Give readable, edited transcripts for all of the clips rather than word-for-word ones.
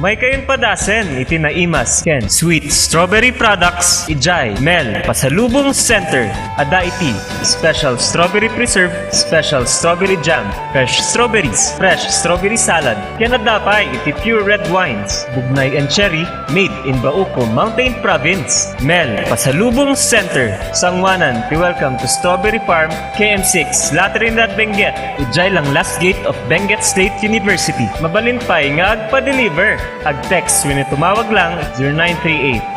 May kayon padasen, itinaimas, Ken. Sweet Strawberry Products, Ijay, Mel, Pasalubong Center, Adaiti, Special Strawberry Preserve, Special Strawberry Jam, Fresh Strawberries, Fresh Strawberry Salad, Kenadapay, iti Pure Red Wines, Bugnay and Cherry, made in Bauco, Mountain Province, Mel, Pasalubong Center, Sangwanan, welcome to Strawberry Farm, KM6, Laterinidad, Benguet, Ijay lang last gate of Benguet State University. Mabalin pa'y nga agpa-deliver. Ag-text when tumawag lang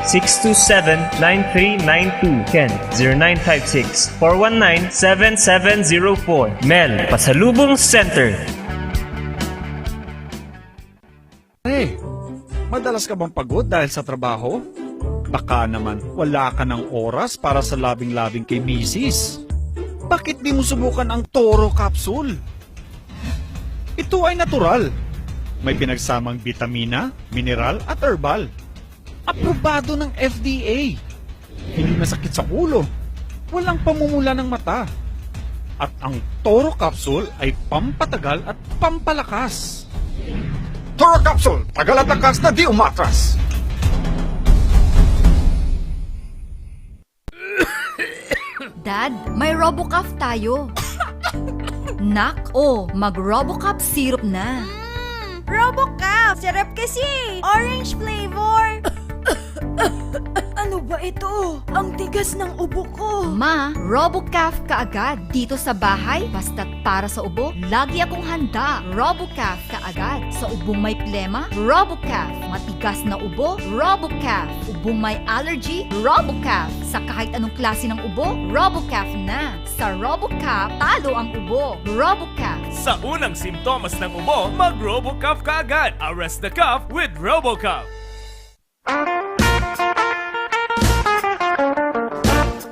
0938-627-9392. Ken 0956-419-7704. Mel, Pasalubong Center. Hey, madalas ka bang pagod dahil sa trabaho? Baka naman wala ka ng oras para sa labing-labing kay misis. Bakit di mo subukan ang Toro Capsule? Ito ay natural. May pinagsamang bitamina, mineral at herbal. Aprobado ng FDA. Hindi masakit sa ulo. Walang pamumula ng mata. At ang Toro Capsule ay pampatagal at pampalakas. Toro Capsule, tagal at lakas na di umatras. Dad, may RoboCuff tayo. Nak, mag-RoboCuff syrup na. RoboCuff! Sarap kasi! Orange flavor! Ano ba ito? Ang tigas ng ubo ko! Ma, RoboCuff kaagad. Dito sa bahay, basta't para sa ubo, lagi akong handa. RoboCuff kaagad. Sa ubong may plema, RoboCuff. Matigas na ubo, RoboCuff. Ubong may allergy, RoboCuff. Sa kahit anong klase ng ubo, RoboCuff na. Sa RoboCuff, talo ang ubo. RoboCuff. Sa unang simptomas ng ubo, mag-RoboCuff ka agad. Arrest the cough with RoboCuff.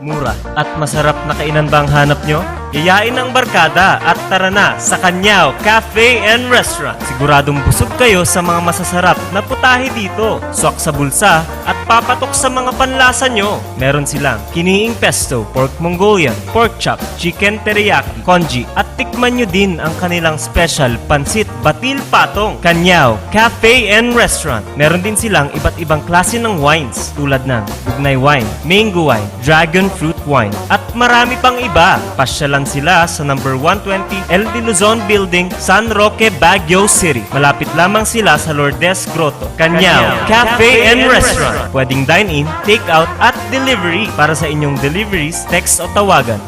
Mura at masarap na kainan ba ang hanap nyo? Yayain ang barkada at tara na sa Kanyao Cafe and Restaurant. Siguradong busog kayo sa mga masasarap na putahe dito. Swak sa bulsa at papatok sa mga panlasa nyo. Meron silang kiniing pesto, pork Mongolian, pork chop, chicken teriyaki, congee at tikman nyo din ang kanilang special pansit batil patong. Kanyao Cafe and Restaurant. Meron din silang iba't ibang klase ng wines tulad ng bugnay wine, mango wine, dragon fruit wine at marami pang iba. Pasyalan sila sa number 120 El de Luzon Building, San Roque, Baguio City. Malapit lamang sila sa Lourdes Grotto. Kanyao Cafe and Restaurant. Pwedeng dine-in, take-out at delivery. Para sa inyong deliveries, text o tawagan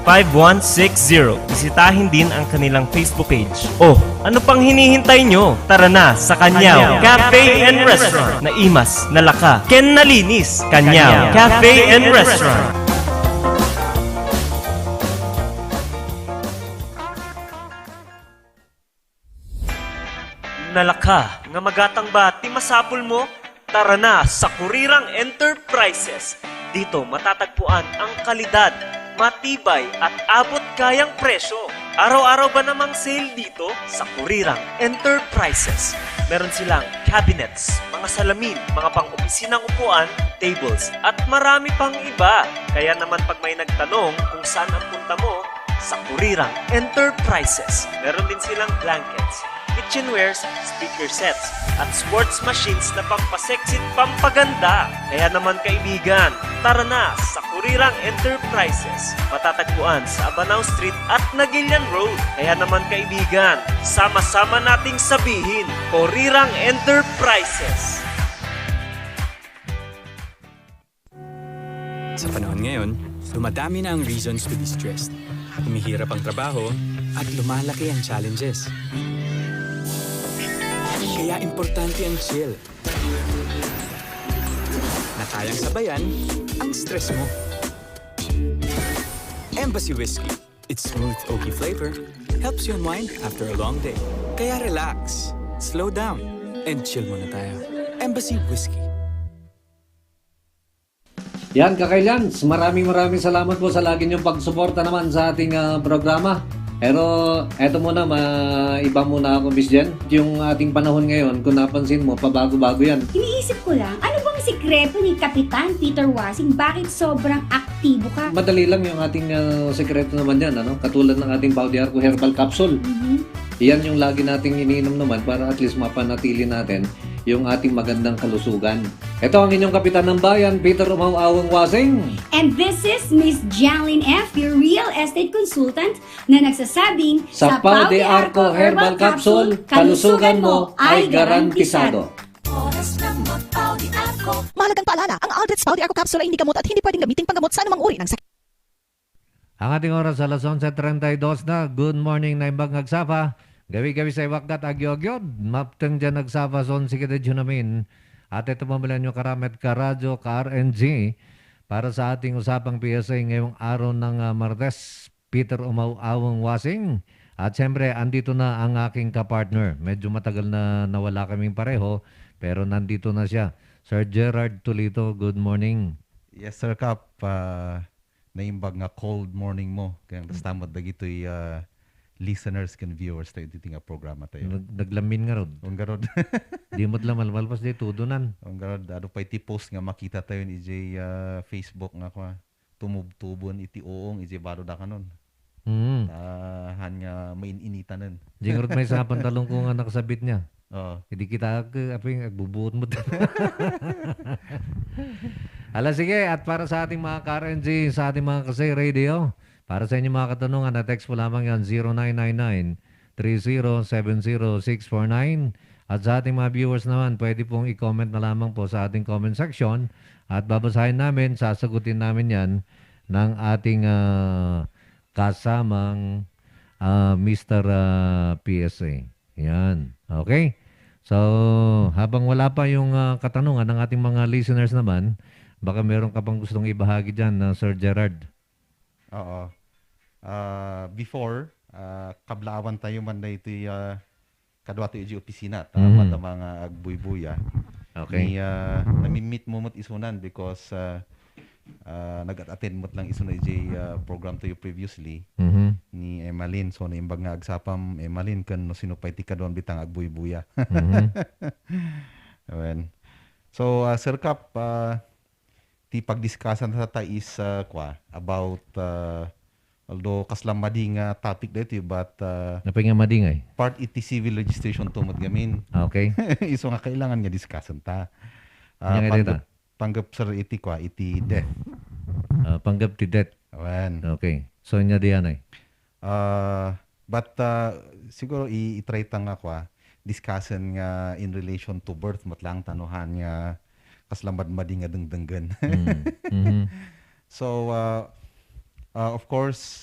0929-224-5160. Bisitahin din ang kanilang Facebook page. Ano pang hinihintay nyo? Tara na sa Kanyao Cafe and Restaurant. Naimas, nalaka, ken nalinis. Kanyao Cafe and Restaurant. Nalaka, nga magatang ba ti masapul mo? Tara na sa Kurirang Enterprises. Dito matatagpuan ang kalidad, matibay at abot kayang presyo. Araw-araw ba namang sale dito sa Kurirang Enterprises? Meron silang cabinets, mga salamin, mga pang-opisinang upuan, tables, at marami pang iba. Kaya naman pag may nagtanong kung saan ang punta mo, sa Kurirang Enterprises. Meron din silang blankets, kitchenwares, speaker sets, at sports machines na pampasexy at pampaganda. Kaya naman kaibigan, tara na sa Kurirang Enterprises. Matatagpuan sa Abanao Street at Nagilian Road. Kaya naman kaibigan, sama-sama nating sabihin, Kurirang Enterprises. Sa panahon ngayon, dumadami na ang reasons to be stressed. Humihirap ang trabaho at lumalaki ang challenges. Kaya importante ang chill. Na kayang sabayan ang stress mo. Embassy Whiskey. Its smooth, oaky flavor helps you unwind after a long day. Kaya relax, slow down, and chill muna tayo. Embassy Whiskey. Yan, Kakailans, maraming salamat po sa lagi niyong pagsuporta naman sa ating programa. Pero eto muna, iba muna ako, Miss Jen. Yung ating panahon ngayon, kung napansin mo, pabago-bago yan. Iniisip ko lang, ano bang sikreto ni Kapitan Peter Wasing? Bakit sobrang aktibo ka? Madali lang yung ating sekreto naman yan, ano? Katulad ng ating Baudiarco Herbal Capsule. Iyan yung lagi nating iniinom naman para at least mapanatili natin yung ating magandang kalusugan. Ito ang inyong kapitan ng bayan, Peter Umau-awang Wasing. And this is Miss Janlyn F., your real estate consultant, na nagsasabing, Sa Pau de Arco Herbal Capsule, kalusugan mo ay garantisado. Mahalagang paalala, ang Aldrich Pau de Arco Capsule ay hindi gamot at hindi pwedeng gamitin panggamot sa anumang uri ng sakit. Ang ating oras alas 11:32 na. Good morning na imbang nagsafa. Gabi-gabi sa iwakdat agyogyod. Mapteng dyan nagsafa son si kita namin. At ito pamalan nyo karamit karadyo ka-RNG para sa ating usapang PSA ngayong araw ng Martes. Peter Umau-awang Wasing. At siyempre, andito na ang aking kapartner. Medyo matagal na nawala kaming pareho, pero nandito na siya. Sir Gerard Tulito, good morning. Yes, Sir Kap. Naimbag nga cold morning mo. Kaya kastamad na gito'y listeners and viewers tayo dito nga programa tayo. Naglamin nga rod. Ang garod. Di mo't lamal malpas di tudunan. Ang garod. Ano pa iti post nga makita tayo ni J Facebook nga kwa. Tumubtubon iti oong iti baro da kanon. Hanya maininitanan. Jingrot may sa pantalong ko nga nakasabit niya. Oo. Hindi kita agbubuot mo. Ala sige, at para sa ating mga ka-RNG, sa ating mga kasi radio, para sa inyong mga katanungan, na-text po lamang yan 0999-3070649. At sa ating mga viewers naman, pwede pong i-comment na lamang po sa ating comment section at babasahin namin, sasagutin namin yan ng ating kasamang Mr. PSA. Yan. Okay? So, habang wala pa yung katanungan ng ating mga listeners naman, baka meron ka pang gustong ibahagi dyan, Sir Gerard. Oo. Before, kablaawan tayo man na ito'y kadwa tayo iti opisina. Tama ta mga agbuy-buya. Okay. Namimit mo mo't isunan because nag-attend mo't lang isunan iti program tayo previously ni Emalyn. So, naimbag nga agsapam Emalyn kan no sinupay ti kadwan bitang agbuy-buya. Awen. So, Sir Kap, ti pagdiskasan sa ta is about although kaslam mading topic dito but Napay nga madingay. part iti civil registration tumod gamin. Okay. Iso nga kailangan nga diskasan ta. Yan nga dito. Panggap sir iti death. Panggap ti death. Awan. Okay. So, niya diyan ay. But siguro i-try ta nga discussion nga in relation to birth matlang tanuhan nga kaslamad mading nga dengdenggan. So of course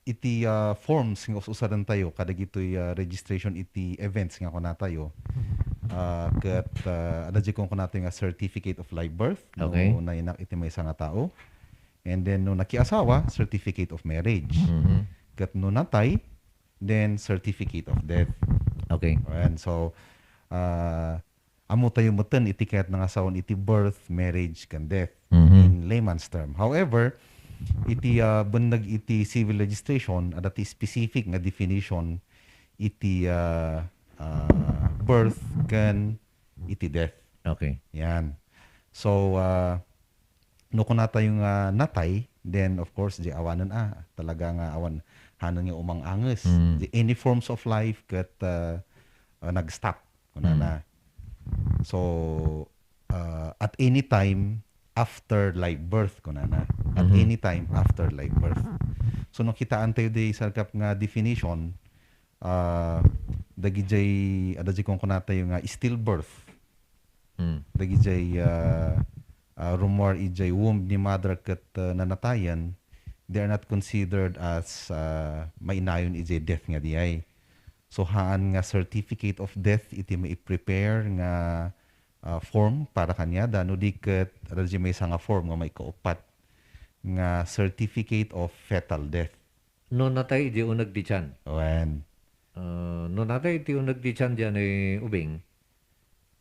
iti forms nga usadan tayo kada gitoy registration iti events nga kuna tayo. Ket ada di kung kuna tayo nga certificate of live birth Okay. no nainak iti may nga tao. And then no nakiasawa, certificate of marriage. Ket no natay, then certificate of death. Okay. And so amo tayo mutan iti ket nga sawon iti birth, marriage, can death in layman's term. However, iti bundag iti civil registration at iti specific nga definition iti birth can iti death. Okay. Yan. So no kuna tayo nga natay, then of course di awanan talaga nga awan hanon nga umang anges. The any forms of life ket nag-stop kuna na. So, at any time after live birth ko na. At any time after live birth. So, nung kitaan tayo di sa kap nga definition, dagi jay, adagi kong kunata yung stillbirth. Dagi jay, rumor ijay womb ni mother kat nanatayan, they are not considered as mainayon ijay death nga diay. So haan nga certificate of death iti may prepare nga form para kanya dano diket radyo may nga form nga may kaupat nga certificate of fetal death. No natay di unag di tiyan. When No natay di unag di tiyan diyan ay ubing.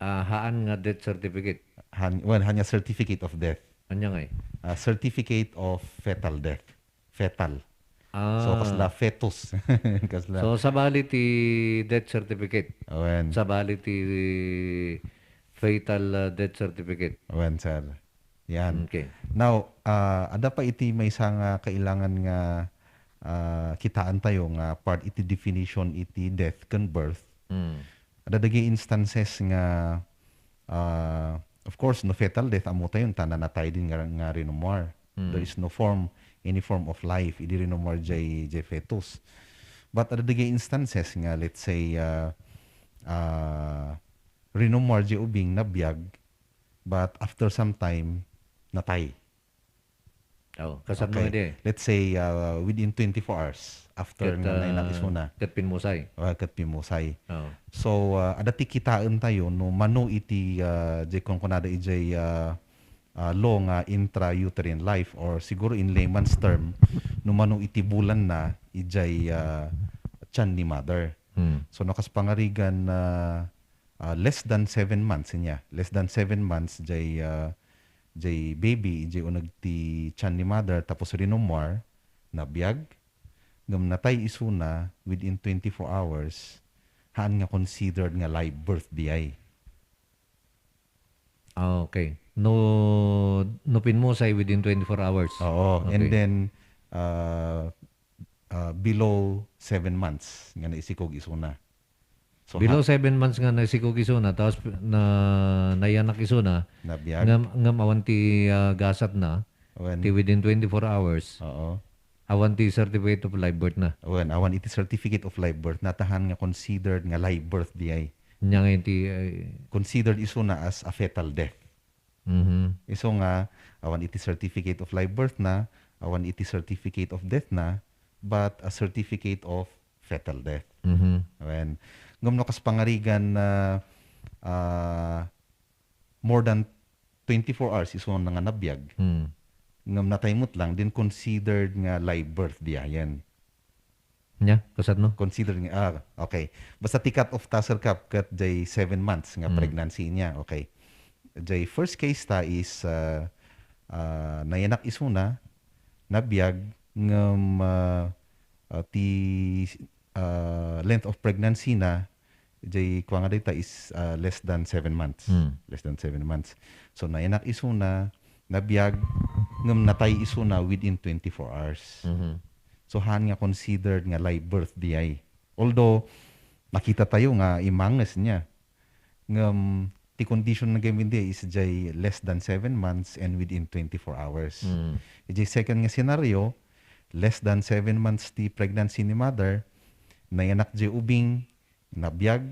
Haan nga death certificate. hanya certificate of death. Anya ngay. Certificate of fetal death. Fetal. So kasla fetus. kasla. So sabali ti death certificate. When Sabali ti fatal death certificate. when sir. Yan. Okay. Now, ada pa iti may isang kailangan nga kitaan tayo nga part iti definition iti death can birth. Ada dagi instances nga of course no fetal death amo tayo tananatay din nga rinomar. There is no any form of life idi rinomar jay fetus. But ada dagi instances nga let's say rinomar jay ubing nabiyag but after some time natay. Oh, kasab mo ide. Let's say within 24 hours after nga nainakis mo na. Kat pinmusay. Kat pimusay. Oh. So, adati kitaan tayo no mano iti jay kung kunada ijay law nga intrauterine life or siguro in layman's term no mano iti bulan na ijay tiyan ni mother. So, nakas pangarigan less than 7 months niya. Less than 7 months jay baby jay unag ti tiyan ni mother tapos rinomar nabiyag ngam natay isuna within 24 hours haan nga considered nga live birth di ay. Okay. No pinmusay within 24 hours. Oo. Okay. And then below 7 months nga naisikog isuna. So, Below 7 months nga nasikog isuna tapos nayanak isuna nabiyag. ngam awan ti gasat na ti within 24 hours. Oo. Awan ti certificate of live birth na. Awan iti certificate of live birth natahan nga considered nga live birth di ay. Nya nga ti Considered isuna as a fetal death. Iso nga awan iti certificate of live birth na, awan iti certificate of death na, but a certificate of fetal death. Awan. Ngam no kas pangarigan na more than 24 hours iso nga nabiyag. Ngam nataymot lang din considered nga live birth di ayan. Nya, kasat no? Considered nga okay. Basta ti cut off tasar kap kat jay 7 months nga pregnancy niya. Okay. Jay first case ta is nayanak isuna nabiyag ngam ti length of pregnancy na jay kuwanga data is less than 7 months. Less than 7 months. So nayanak isuna nabiyag ngam natay isuna within 24 hours. So han nga considered nga live birth di ay. Although nakita tayo nga imanges niya ngam ti condition na gamin di is jay less than 7 months and within 24 hours. Jay second nga scenario less than 7 months ti pregnancy ni mother nayanak jay ubing nabiyag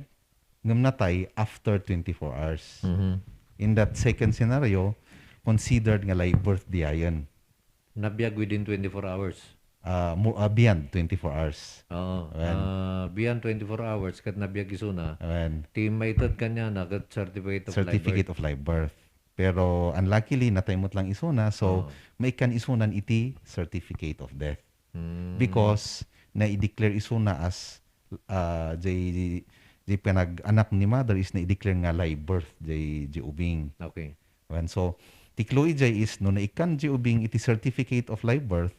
ngam natay after 24 hours. In that second scenario considered nga live birth di ayan. Nabiyag within 24 hours. Beyond 24 hours. Oo. Beyond 24 hours kat nabiyag isuna. Ayan. Ti maitad kanya na kat certificate of live birth. Pero unluckily nataymot lang isuna so may kan isunan iti certificate of death. Because na i-declare isuna as jay panag-anak ni mother is na i-declare nga live birth jay ubing. Okay. Ayan. So tikloy jay is no na ikan jay ubing iti certificate of live birth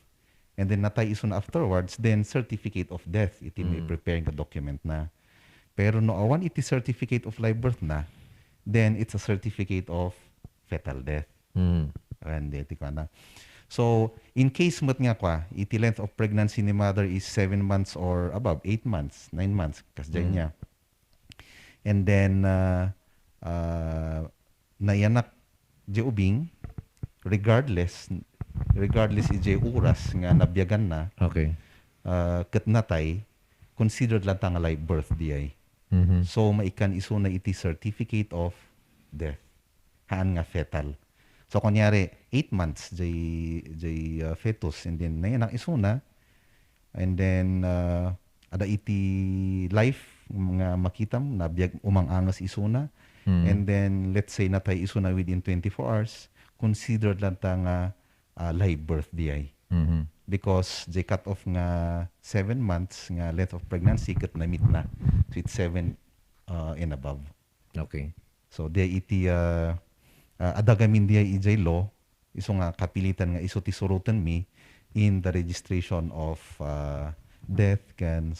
and then natay isun afterwards, then certificate of death. Iti may preparing ka document na. Pero no awan iti certificate of live birth na, then it's a certificate of fetal death. And iti ka na. So, in case mo't nga kwa, iti length of pregnancy ni mother is 7 months or above, 8 months, 9 months, kasdyan niya. And then, nayanak di ubing, regardless ije oras nga nabyagan na Okay. ket natay considered lang nga live birth di ay. So maikan iso na iti certificate of death haan nga fetal. So kunyari 8 months jay fetus and then nayanak iso na and then ada iti life nga makitam nabiyag umang-angas iso na and then let's say natay iso na within 24 hours considered lang nga live birth di ay. Because they cut off nga 7 months nga length of pregnancy kat na meet na. So it's 7 and above. Okay. So di iti adagamin di ay ijay law iso nga kapilitan nga iso ti surutan mi in the registration of death can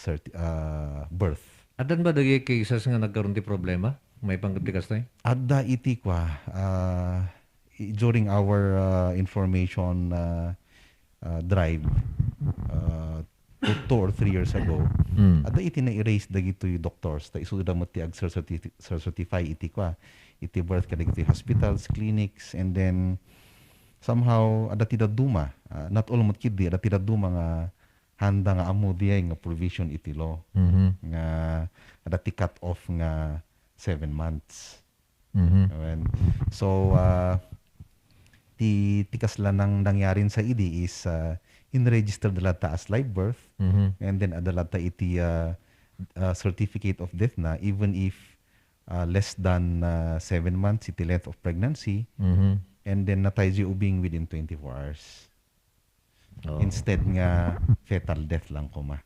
birth. Adan ba dagi cases nga nagkaroon ti problema? May panggatikas tayo? Adda iti kwa during our information drive 2 or 3 years ago, ada iti na erase dagito yung doctors ta isuda mo ti ag certify iti kwa iti birth ka dagito hospitals, clinics, and then somehow ada ti daduma, not all mo kidi ada ti daduma nga handa nga amo diay nga provision iti law nga ada ti cut off nga 7 months. Awen. So ti kasla nang nangyarin sa idi is in-register dalata as live birth, and then adalata iti certificate of death na even if less than 7 months iti length of pregnancy, and then natay di ubing within 24 hours. Instead nga fetal death lang kuma.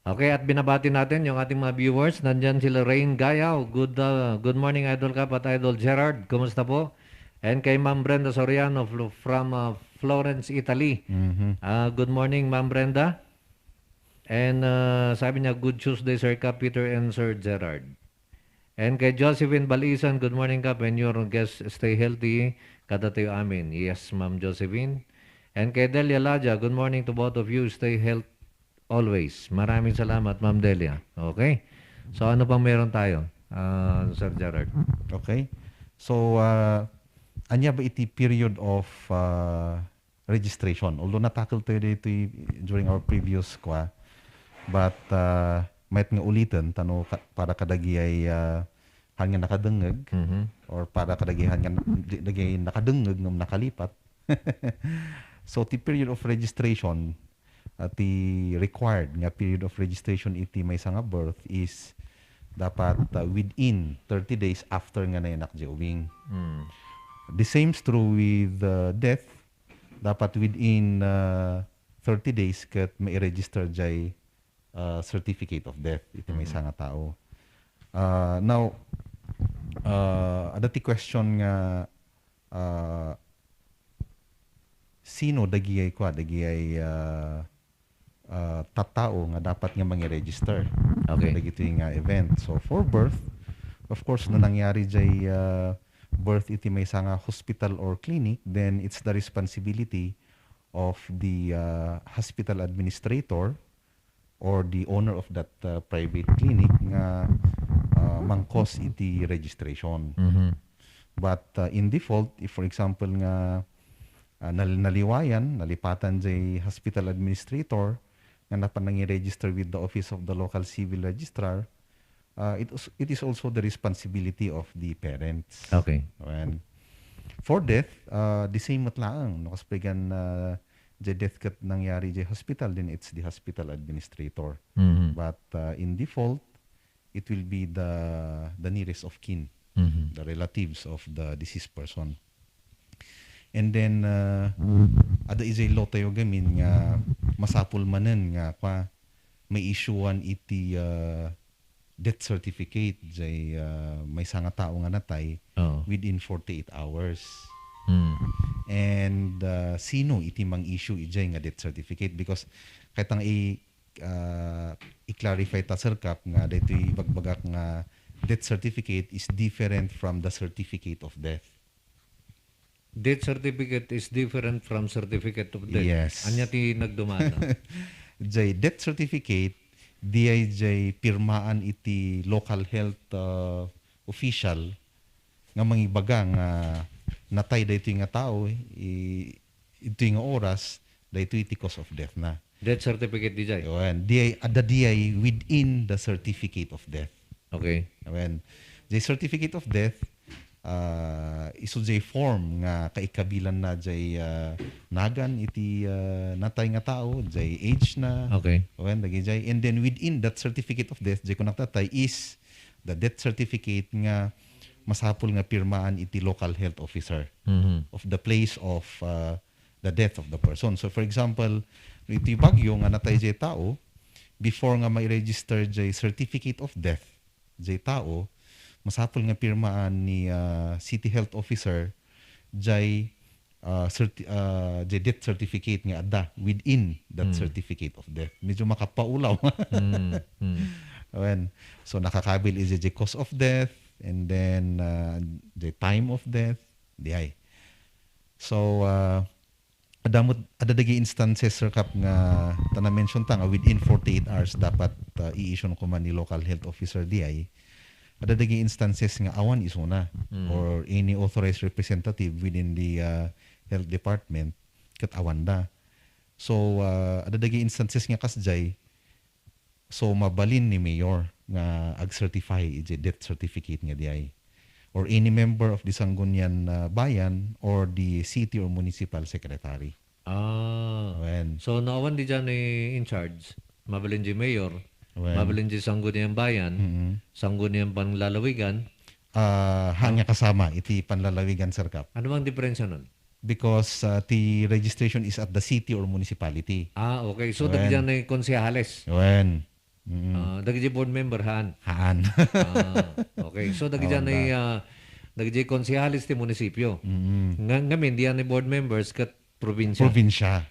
Okay, at binabati natin yung ating mga viewers. Nandyan sila Rain Gayaw. Good morning, Idol Cap at Idol Gerard. Kumusta po? And kay Ma'am Brenda Soriano from Florence, Italy. Good morning, Ma'am Brenda. And sabi niya, good Tuesday, Sir Cap, Peter, and Sir Gerard. And kay Josephine Balisan, good morning, Cap, and your guests stay healthy. Kada tayo amin. Yes, Ma'am Josephine. And kay Delia Laja, good morning to both of you. Stay healthy always. Maraming salamat, Ma'am Delia. Okay? So, ano pang meron tayo, Sir Gerard? Okay. So, anya ba iti period of registration? Although natakil tayo dito during our previous kwa, but might nga ulitin, para kadagi ay hanggang nakadengeg, or para kadagi hanggang nakadengeg ng nakalipat. So, the period of registration, the required nga period of registration iti may nga birth is dapat within 30 days after nga nayanak jewing. The same is true with death. Dapat within 30 days kat may register jay certificate of death iti may nga tao. Now, adati question nga sino dagiyay tattao nga dapat nga mangi-register. Okay. Dagito yung event. So for birth, of course, na nangyari jay birth iti may nga hospital or clinic, then it's the responsibility of the hospital administrator or the owner of that private clinic nga mangkos iti registration. But in default, if for example nga nalipatan jay hospital administrator nga napanangi-register with the Office of the Local Civil Registrar, it is also the responsibility of the parents. Okay. And for death, the same matlaang. Nakaspegan jay death kat nangyari jay hospital, then it's the hospital administrator. But in default, it will be the nearest of kin, the relatives of the deceased person. And then, ada isay law tayo gamin nga masapul manen nga kwa may issuean iti death certificate jay may nga tao nga natay within 48 hours. And sino iti mang issue ijay nga death certificate? Because kahit ang i-clarify ta Sir Cap nga dito ibagbagak nga death certificate is different from the certificate of death. Death certificate is different from certificate of death. Yes. Anya ti nagdumana? Jay death certificate, di ay jay pirmaan iti local health official nga mangibaga nga natay dayto nga tao ito nga oras dayto iti cause of death na. Death certificate di jay? Awen, di ay within the certificate of death. Okay. Awen, jay certificate of death iso jay form nga kaikabilan na jay nagan iti natay nga tao jay age na. Okay. When lagi jay, and then within that certificate of death jay kung nagtatay is the death certificate nga masapul nga pirmaan iti local health officer of the place of the death of the person. So for example, iti bagyo nga natay jay tao, before nga may register jay certificate of death jay tao, masapul nga pirmaan ni city health officer jay death certificate nga ada within that certificate of death. Medyo makapaulaw. So nakakabil is the cause of death, and then the time of death. So adadagi instances Sir Kap nga mention ta nga within 48 hours dapat i-issue ko man ni local health officer DI. Adadagi instances nga awan isuna or any authorized representative within the health department ket awan da. So adadagi instances nga kasjay so mabalin ni mayor nga ag-certify iti death certificate nga DI or any member of the Sangguniang bayan or the city or municipal secretary. Wen. So naawan di dyan in charge, mabalin di mayor, Wen. mabalin di Sangguniang bayan, Sangguniang panglalawigan. Hanya kasama iti panlalawigan Sir Kap. Ano bang diferensya nun? Because the registration is at the city or municipality. Okay. So Wen. dagi dyan ay konsehales. Wen. Dagi dyan board member haan. Haan. Okay. So dagi dyan ay dagi dyan konsehales ti munisipyo. Ngamin diyan ay board members kat probinsya. Probinsya.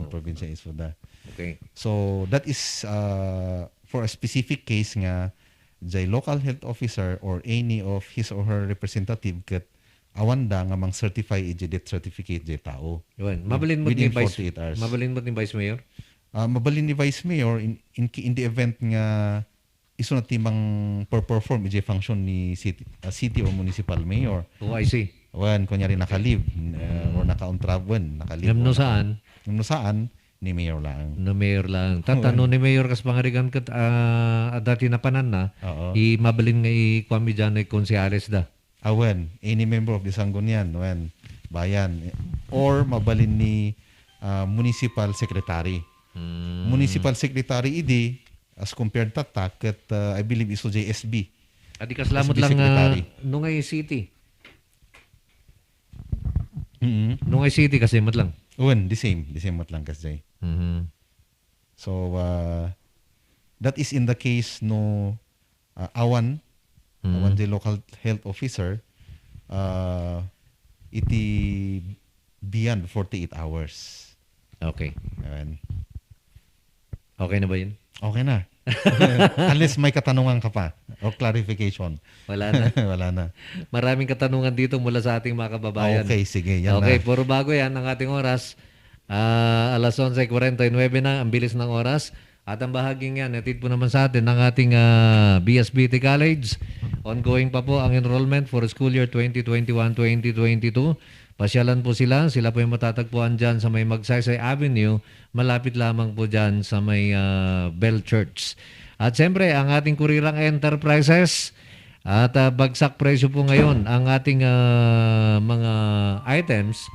Probinsya is for that. Okay. So that is for a specific case nga jay local health officer or any of his or her representative ket awan da nga mang certify iti death certificate jay tao. Yun. Mabalin mo ni Within Vice 48 hours. Mabalin mo ni Vice Mayor? Mabalin ni Vice Mayor in the event nga iso na timang perform iti function ni city or municipal mayor. Oh, I see. Wan kunyari naka-leave or naka-on travel, naka-leave. Ngam no saan? Ngam no saan ni mayor lang. No mayor lang. Tatano ni mayor kas pangarigan kat dati na panan na Oo. mabalin nga i-kwami dyan ay konsehales da. Awen, any member of the Sangguniang bayan or mabalin ni municipal secretary. Municipal secretary idi as compared tatak ket I believe iso JSB. Adi kaslamot SB lang secretary. nung ay city. Nung ay city kasi mat lang. Awen, the same mat lang kasjay. So that is in the case no awan the local health officer iti beyond 48 hours. Okay. Ayan. Okay na ba yun? Okay na. Unless may katanungan ka pa or clarification. Wala na. Wala na. Maraming katanungan dito mula sa ating mga kababayan. Okay, sige. Yan Okay, na. puro bago yan ang ating oras. Alas 11:49 na, ang bilis ng oras. At ang bahaging yan, natid po naman sa atin ng ating BSBT College. Ongoing pa po ang enrollment for school year 2021-2022. Pasyalan po sila. Sila po yung matatagpuan dyan sa may Magsaysay Avenue. Malapit lamang po dyan sa may Bell Church. At siyempre, ang ating Kurirang Enterprises. At bagsak presyo po ngayon ang ating mga items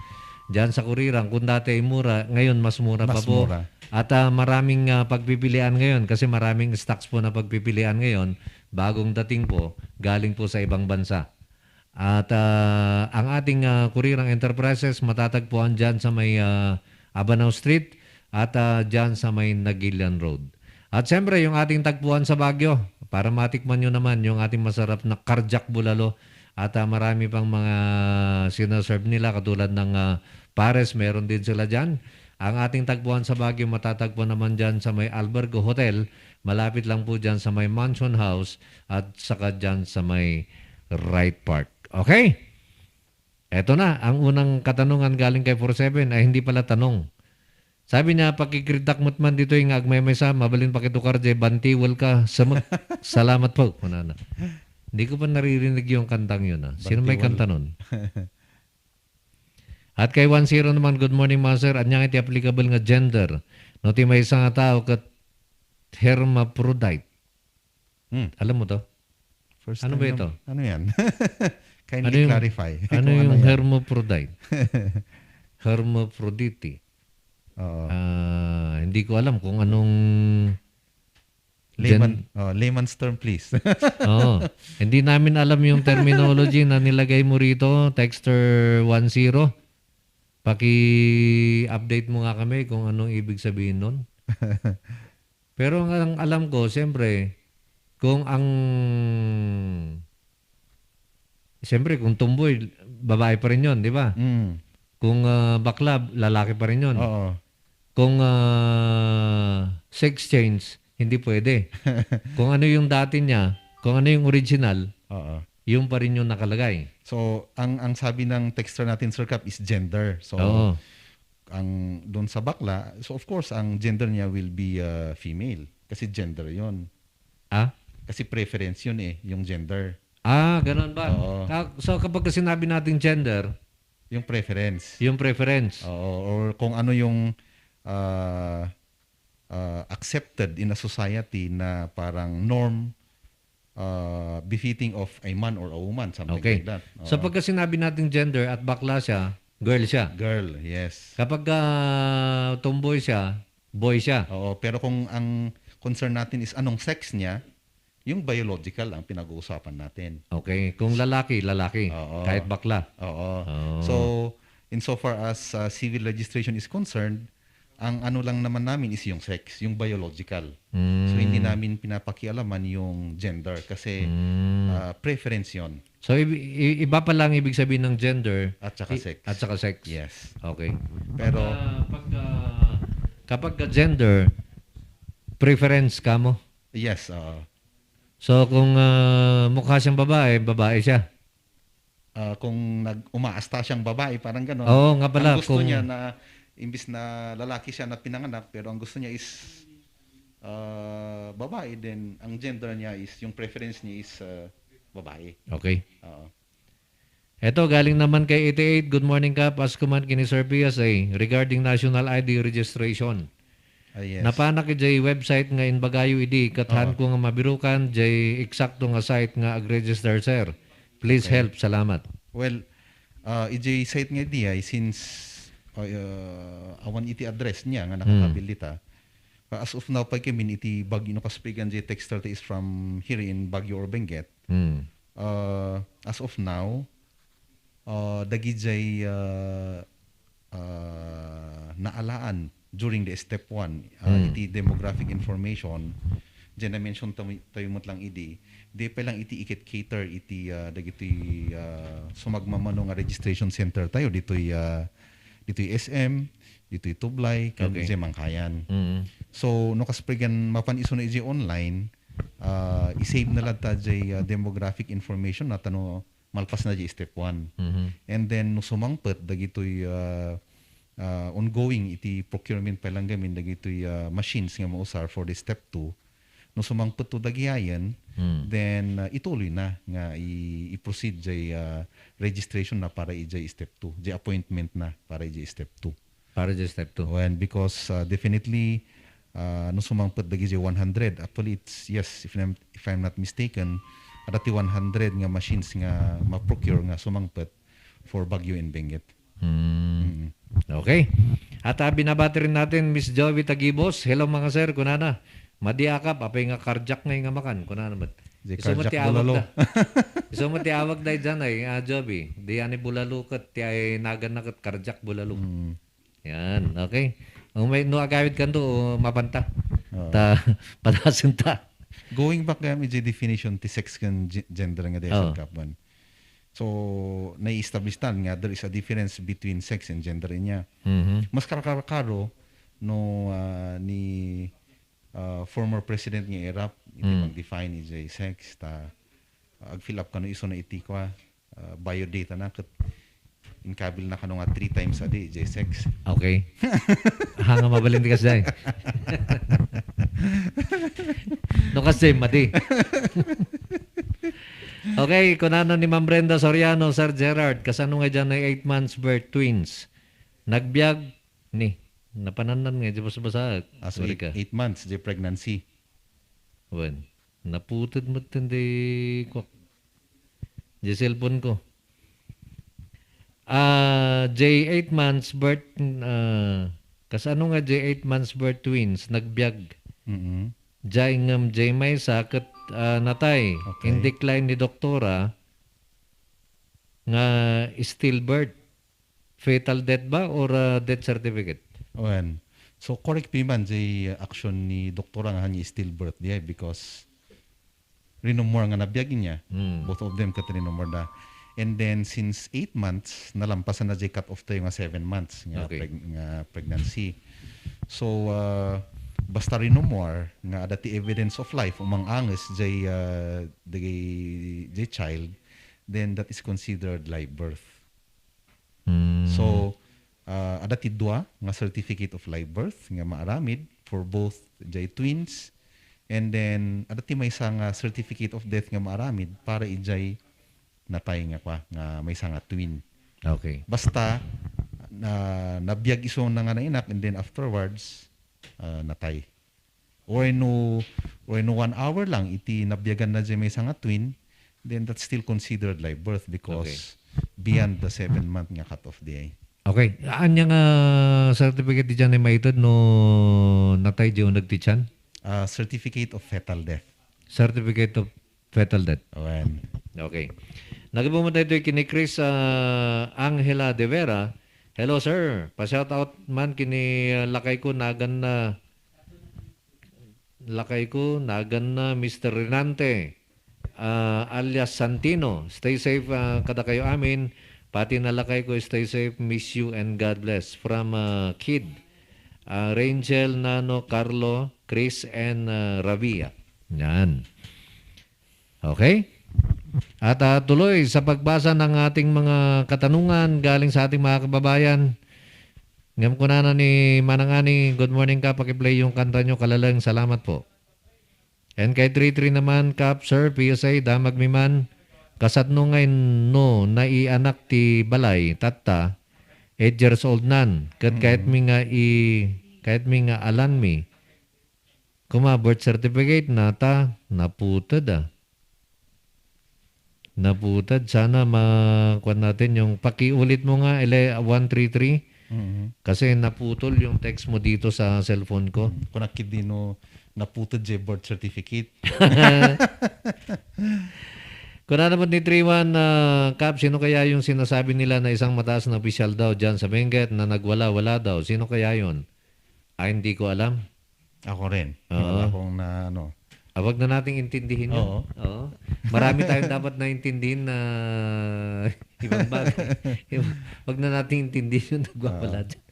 dyan sa Kurirang. Kung dati ay mura, ngayon mas mura pa Mas po. mura. At maraming pagpipilian ngayon kasi maraming stocks po na pagpipilian ngayon. Bagong dating po, galing po sa ibang bansa. At ang ating Kurirang Enterprises matatagpuan dyan sa may Abanao Street at dyan sa may Nagilian Road. At siyempre yung ating tagpuan sa Baguio para matikman nyo naman yung ating masarap na karjak bulalo at marami pang mga sinaserve nila katulad ng pares, meron din sila dyan. Ang ating tagpuan sa Baguio matatagpuan naman dyan sa may Albergo Hotel, malapit lang po dyan sa may Mansion House at saka dyan sa may Wright Park. Okay? Eto na, ang unang katanungan galing kay 47 ay hindi pala tanong. Sabi niya, pakikritak mo't man dito yung agmemesa, mabalin pakitukar jay, bantiwal ka, salamat po. Kunana. Hindi ko pa naririnig yung kantang yun. Sino may kanta nun? At kay 10 naman, good morning master, at niyang iti applicable nga gender. No, ti may isang tao kat hermaphrodite. Alam mo to? First Ano time ba ito? Ano yan? Kindly clarify. Ano Kung yung yan. hermaphrodite? Hermaphrodite. Oo. Hindi ko alam kung anong layman's term please. Oo. Hindi namin alam yung terminology na nilagay mo rito. Texter 10. Paki-update mo nga kami kung anong ibig sabihin nun. Pero ang alam ko, siyempre, kung tumboy, babae pa rin yun, di ba? Kung bakla, lalaki pa rin yun. Oo. Kung sex change, hindi pwede. Kung ano yung dati niya, kung ano yung original, Oo. yung pa rin yung nakalagay. So, ang sabi ng texter natin, Sir Cap, is gender. So, Oo. ang doon sa bakla, so of course ang gender niya will be female kasi gender 'yon. Ah? Kasi preference 'yun yung gender. Ganun ba? Oo. So kapag sinabi natin gender, Yung preference. yung preference. Oo, or kung ano yung accepted in a society na parang norm befitting of a man or a woman, something Okay. like that. So Oo. pagka sinabi natin gender at bakla siya, girl siya. Girl, yes. Kapag tomboy siya, boy siya. Oo, pero kung ang concern natin is anong sex niya, yung biological ang pinag-uusapan natin. Okay. Kung lalaki, lalaki. Oo. Kahit bakla. Oo. Oh. So, insofar as civil legislation is concerned, ang ano lang naman namin is yung sex, yung biological. So, hindi namin pinapakialaman yung gender kasi preference yon So iba pa lang ibig sabihin ng gender at saka sex. at saka sex. Yes. Okay. Pero, Kapag gender, preference ka mo. yes. So kung mukha siyang babae, babae siya. Kung umaasta siyang babae, parang gano'n. Oo nga pala. Ang gusto Kung, niya na, imbis na lalaki siya na pinanganak, pero ang gusto niya is babae, then ang gender niya is, yung preference niya is babae. Okay. Oo. Ito, galing naman kay 88. Good morning, Kap. Askuman kini Sir PSA regarding National ID registration. Yes. Napanak jay website nga in Bagayo ID. Kathan ko nga mabirukan jay eksakto nga site nga ag-register, sir. Please help. Salamat. Well, ijay site nga di ay since awan iti address niya nga nakakabilita. As of now, pag kami iti Baguio no kaspigan jay texter is from here in Baguio or Benguet. As of now, dagi jay naalaan during the step 1 iti demographic information diyan na mention tayo mo't lang idi di pa lang iti ikit cater iti dagiti sumagmamano nga registration center tayo ditoy SM ditoy Tublay kan Okay. okay. Mangkayan. So no kaspregan mapan iso na iji online i-save na lang ta jay demographic information na tano malpas na jay step 1 and then no sumangpet dagitoy ongoing iti procurement pa lang gamin dagitoy machines nga mausar for the step 2 no sumangpet to dagiayan then ituloy na nga i-proceed jay registration na para ijay step 2 jay appointment na para ijay step 2 Para jay step 2. when because definitely no sumangpet dagi jay 100 actually it's yes if I'm not mistaken adati 100 nga machines nga ma-procure nga sumangpet for Baguio and Benguet. Okay. At binabati rin natin Miss Joey Tagibos. Hello mga sir, kunana. Madiakap, apay nga cardiac ngay nga makan. Kunana ba't? Di Iso mo cardiac tiawag bulalo. da. Iso mo tiawag da dyan ay, Joby. Di yan bulalo kat, ti ay nagan na kat cardiac bulalo. Yan, okay. Ang may no agawid kan to, mapanta. Padasin ta. Going back kami jay definition ti sex kan gender nga Oh. desal kapwan. So, nai-establish tan nga there is a difference between sex and gender niya. Mas karakaro no ni former president nga Erap iti mag-define ni jay sex ta ag-fill up kano iso na iti kwa biodata na ket inkabil na kano nga 3 times a day jay sex. Okay. Hanga mabalin di kasi. No kasi mati. Okay, kunano ni Ma'am Brenda Soriano, Sir Gerard, kasano nga dyan ay 8 months birth twins. Nagbiag ni napananan nga di basa-basa. As Sorry ka. 8 months jay pregnancy. Wen, naputod mo tindi ko. Di cellphone ko. J8 months birth kasano nga J8 months birth twins nagbiag. Jay ngam Jay may sakit natay Okay. in decline ni doktora nga stillbirth fetal death ba or death certificate? Owen. So correct piman jay action ni doktora nga ni stillbirth diay because rinomor nga nabiyagin niya. Both of them kat rinomor na. And then since 8 months nalampasan na jay cut off tayo nga 7 months nga, Okay. nga pregnancy. So basta rinomor nga adati evidence of life umang anges jay jay child then that is considered live birth. So ada ti dua nga certificate of live birth nga maaramid for both jay twins, and then ada ti may nga certificate of death nga maaramid para ijay natay nga may nga twin. Okay. Basta nabiyag iso na nga nainak, and then afterwards natay. Or no 1 hour lang iti nabiyagan na jay may nga twin, then that's still considered live birth because beyond the 7-month nga cut-off day. Okay. Anya nga certificate di dyan ay maitod no natay di nagtichan? Certificate of fetal death. Certificate of fetal death. When? Okay. Nagpumunta ito kini Chris Angela De Vera. Hello sir. Pa-shout out man kini lakay ko nagan na Mr. Renante alias Santino. Stay safe kada kayo amin. Pati nalakay ko, stay safe, miss you, and God bless. From Kid, Rangel, Nano, Carlo, Chris, and Ravia. Yan. Okay? At tuloy sa pagbasa ng ating mga katanungan galing sa ating mga kababayan. Ngam ko na ni Manangani, good morning ka, pakiplay yung kanta nyo, kalalang salamat po. And kay 33 naman, Kap, Sir, PSA, damag miman, kasatno ngayon no, naianak ti balay, tata, 8 years old nan. Kahit mi nga alan mi, kuma birth certificate nata, naputad Naputad. Sana makuha natin yung pakiulit mo nga, 133. Kasi naputol yung text mo dito sa cellphone ko. Kung nakidino, naputad jay birth certificate. Kung naman ni 31 Cap, sino kaya yung sinasabi nila na isang mataas na opisyal daw dyan sa Benguet na nagwala-wala daw? Sino kaya yun? Hindi ko alam. Ako rin. Wala akong na ano. Wag na nating intindihin yun. Oo. Marami tayong dapat na intindihin na ibang bagay. Wag na nating intindihin yung nagwawala dyan.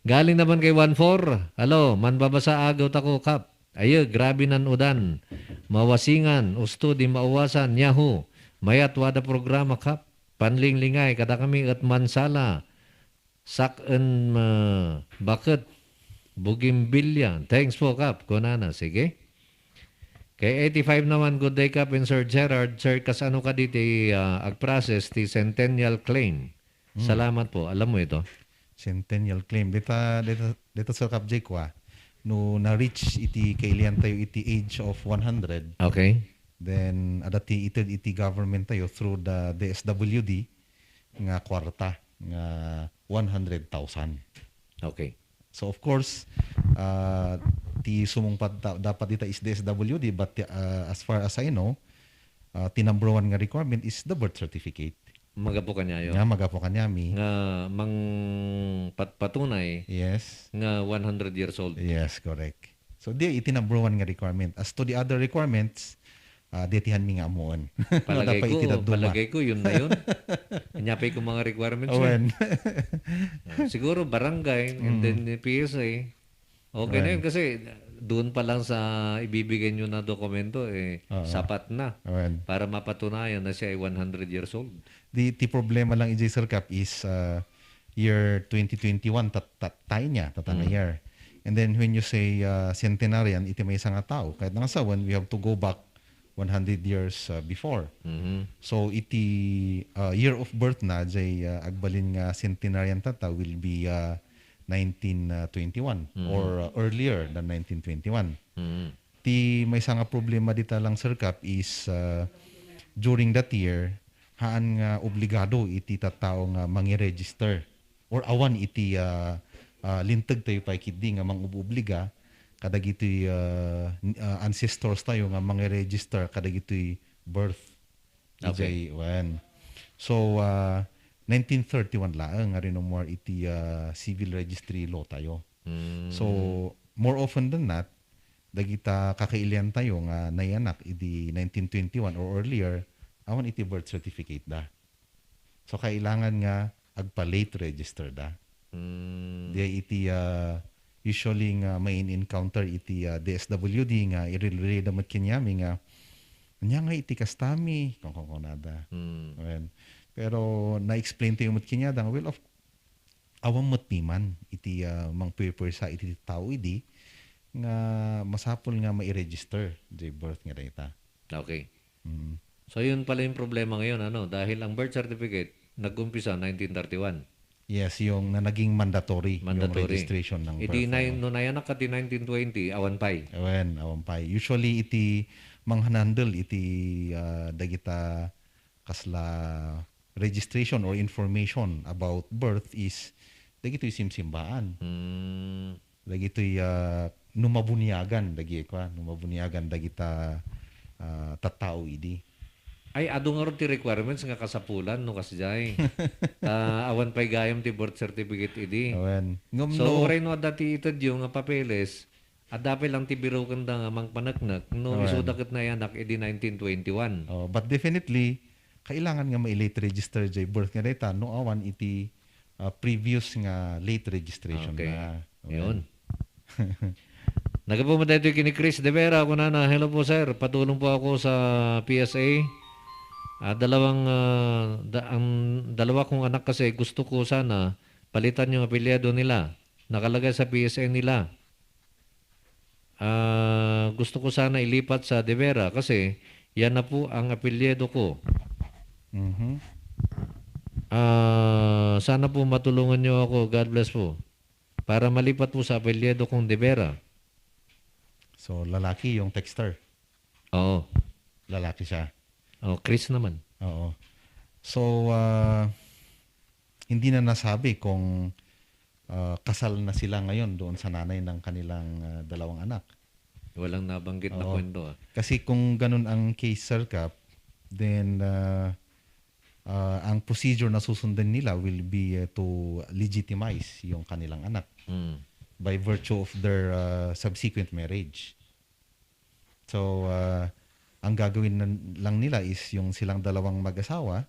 Galing naman kay 14. Hello, manbabasa agaw tako, Cap. Ayo, grabe nan udan. Mawasingan, usto di mauwasan, Yahoo. Mayat wada programa, Kap. Panlinglingay, kada kami at mansala. Saken bakit? Bugimbilya. Thanks po, Kap. Kunana, sige. Kay 85 naman, good day, Kap and Sir Gerard. Sir, kasano ka dito ag-process ti Centennial Claim? Salamat po. Alam mo ito? Centennial Claim. Dito sa Kap Jake no na-reach iti kailian tayo iti age of 100. Okay. Then adati iti government tayo through the DSWD nga kwarta nga 100,000. Okay. So of course, ti sumungpad dapat dita is DSWD, but as far as I know, ti number one nga requirement is the birth certificate. Magapo kanya yun. Nga magapo kanya mi. Nga mang patunay. Yes. Nga 100 years old. Yes, correct. So di iti number one nga requirement. As to the other requirements, detihan mi nga amuan. Palagay ko yun na yun. Anyapay ko mga requirements. Siguro barangay and then PSA. Okay na yun kasi doon pa lang sa ibibigay nyo na dokumento sapat na para mapatunayan na siya ay 100 years old. The problema lang ijay Sir Cap is year 2021 tayo niya, tatana year. And then when you say centenarian, iti may isang tao. Kahit nga sa we have to go back 100 years before. So iti year of birth na jay agbalin nga centenarian tata will be 1921 or earlier than 1921. Ti may isang problema dito lang Sir Cap is during that year haan nga obligado iti tattao nga mangi-register or awan iti lintag tayo pa ikidi nga manguobliga kadag iti ancestors tayo nga mangi-register kadag iti birth. Okay. So 1931 lang nga rin more iti civil registry law tayo. So more often than not dagita kakailian tayo nga nayanak iti 1921 or earlier awan iti birth certificate da. So kailangan nga agpa-late register da. Di iti usually nga may encounter iti DSWD nga i-relay damat kinyami nga nya nga iti kastami kung nada. Pero na-explain tayo mat kinyada nga awam matpiman iti mang paper sa iti tao idi nga masapol nga mai-register di birth nga data. Okay. Mm. So yun pala yung problema ngayon, ano? Dahil ang birth certificate nag-umpisa 1931. Yes, yung na naging mandatory, yung Mandatory. registration ng Iti birth. no nayanak ka ti 1920, awan pay. Awan pa. Usually iti manghanandel iti dagita kasla registration or information about birth is dagitoy simsimbaan. Dagitoy numabuniagan numabuniagan dagita tattao idi. Ay, ado nga ron ti requirements nga kasapulan no kasjay. Awan pay gayam ti birth certificate idi. Awan. Ngum So, no, oray no dati itad yung nga papeles, adape lang ti biro kanda nga mang panaknak, no Awan. isudakat na yanak idi 1921. but definitely kailangan nga ma-late register jay birth nga data no awan iti previous nga late registration Okay. na. Yun. Nagapo mo dito kini Chris De Vera. Ako na. Hello po sir. Patulong po ako sa PSA. Ang dalawa kong anak kasi gusto ko sana palitan yung apelyado nila. Nakalagay sa PSA nila. Gusto ko sana ilipat sa De Vera kasi yan na po ang apelyado ko. Mhm. Sana po matulungan niyo ako. God bless po. Para malipat po sa apelyado kong De Vera. So lalaki yung texter. Oo. Lalaki siya. Oh, Chris naman. Oo. So hindi na nasabi kung kasal na sila ngayon doon sa nanay ng kanilang dalawang anak. Walang nabanggit na Oo. kwento. Kasi kung ganun ang case, Sir Cap, then ang procedure na susundan nila will be to legitimize yung kanilang anak by virtue of their subsequent marriage. So, ang gagawin lang nila is yung silang dalawang mag-asawa,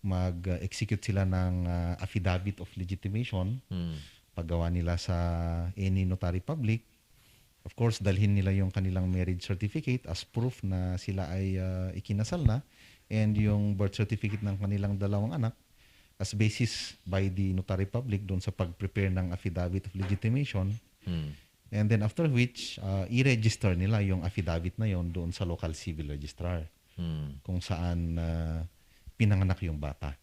mag-execute sila ng affidavit of legitimation, paggawa nila sa any notary public. Of course, dalhin nila yung kanilang marriage certificate as proof na sila ay ikinasal na, and yung birth certificate ng kanilang dalawang anak as basis by the notary public doon sa pag-prepare ng affidavit of legitimation. And then after which, i-register nila yung affidavit na yon doon sa local civil registrar kung saan pinanganak yung bata.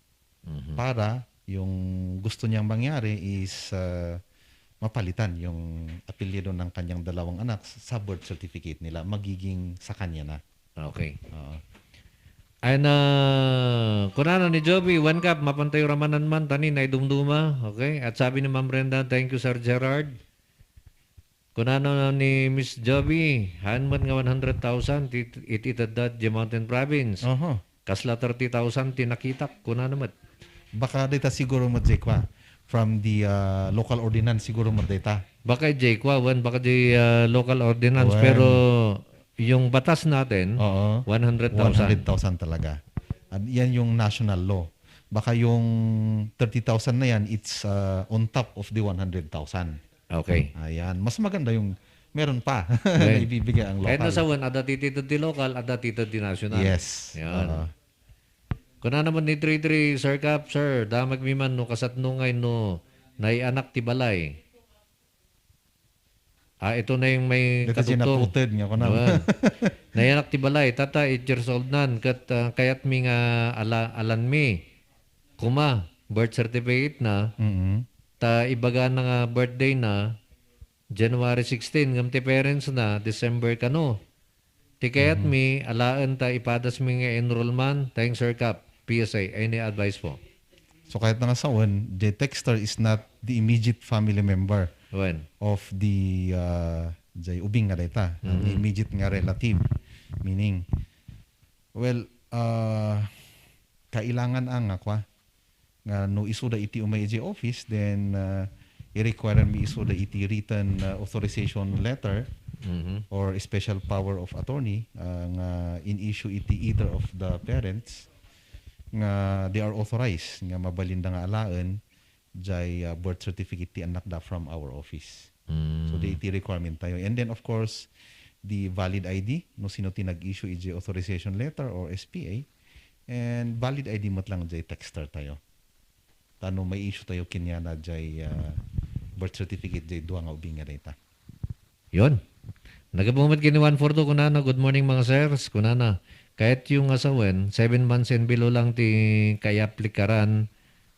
Para yung gusto niyang mangyari is mapalitan yung apelyido ng kanyang dalawang anak sa birth certificate nila. Magiging sa kanya na. Okay. Ay na, kunana ni Joby, one cup, mapantay ramanan man, tani na idumduma. Okay? At sabi ni Ma'am Brenda, thank you Sir Gerard. Kunana ni Miss Joby, hanman nga 100,000, ititadad di Mountain Province. Kasla 30,000, tinakitak. Kunana mat. Baka data siguro madjekwa from the local ordinance siguro madata. Baka Jekwa, baka di local ordinance, Wan. pero yung batas natin, 100,000. 100,000 talaga. At yan yung national law. Baka yung 30,000 na yan, it's on top of the 100,000. Okay. Ayan. Mas maganda yung meron pa na Okay. ibibigay ang Kahit local. nasa one, ada titid di local, ada titid di national. Yes. Yan. Kuna naman ni 33, Sir Cap, Sir, damag mi man no kasatnungay no naianak ti balay. Ito na yung may Dito siya katutong. naputed nga ko na. Naianak ti balay, tata 8 years old nan, kayat mi nga alan mi. Kuma, birth certificate na, ta ibaga na nga birthday na, January 16, ngam ti parents na, December kano. Ti kayat mi, alaan ta ipadas mi nga enrollment, thanks Sir Cap, PSA, any advice po? So kahit na nga sa one, the texter is not the immediate family member of the ubing nga data, ang immediate nga relative. Meaning, well, kailangan ang nga no isuda iti umay office, then i-require mi isuda iti written authorization letter or a special power of attorney nga in-issue iti either of the parents nga they are authorized nga mabalinda nga alaan jay birth certificate ti anak da from our office. So the iti requirement tayo. And then of course, the valid ID no sino ti nag-issue iti authorization letter or SPA, and valid ID mat lang jay texter tayo. tano may issue tayo kinyana jay birth certificate jay duwa nga ubing nga data. Yun. Nagabumad kini 142 kunana. Good morning mga sirs. Kunana. Kahit yung asawen, 7 months and below lang ti kaya aplikaran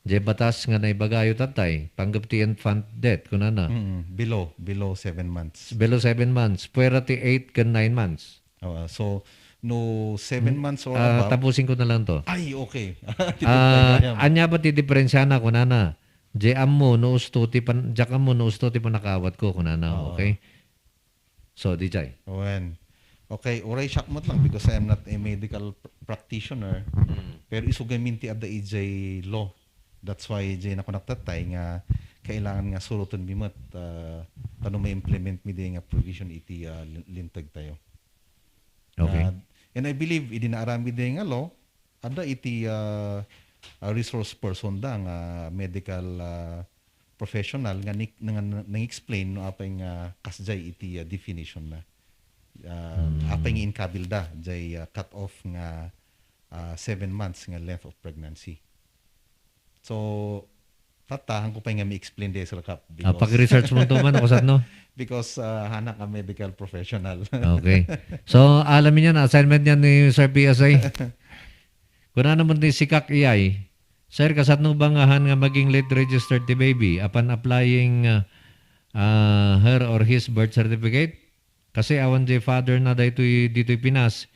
jay batas nga naibagayo tatay. Panggap ti infant death. Kunana. Below 7 months. Below 7 months. Puwera ti 8 kan 9 months. So no 7 months or above. Tapusin ko na lang to. Ay, okay. Anya ba ti diferensya na kunana? Jam mo no usto ti pan jakam mo no usto ti panakawat ko kunana, okay? So dijay. Okay, oray shock mo lang because I am not a medical practitioner. Pero isugaminti at the EJ law. That's why EJ na konaktatay nga kailangan nga surutan bimat tanong may implement mi nga provision iti lintag tayo. Okay. And I believe idinaarami din nga law ada iti resource person da nga medical professional nga nang-explain no apay nga kasjay iti definition na apay nga inkabilda jay cut off nga 7 months nga length of pregnancy. So tatahan ko pa nga mi-explain di sa kap. Pag-research mo to man ako sad no. Because hanak ka medical professional. Okay. So alamin niya na assignment niya ni Sir PSA. Kuna naman ni sikak iyay. Sir, kasat no bangahan nga maging late registered the baby upon applying her or his birth certificate? Kasi awan di father na dito'y Pinas.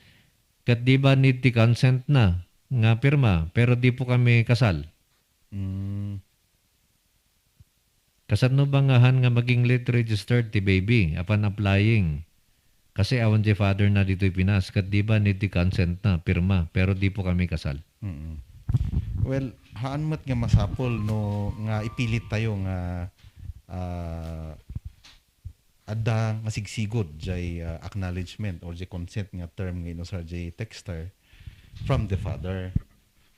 Kat di ba need the consent na nga pirma pero di po kami kasal. Kasat no bangahan nga maging late registered the baby upon applying? Kasi awan di father na dito'y Pinas. Kat di ba need the consent na pirma pero di po kami kasal. Well, haan mat nga masapol no nga ipilit tayo nga adda nga sigsigod jay acknowledgement or jay consent nga term nga inusar jay texter from the father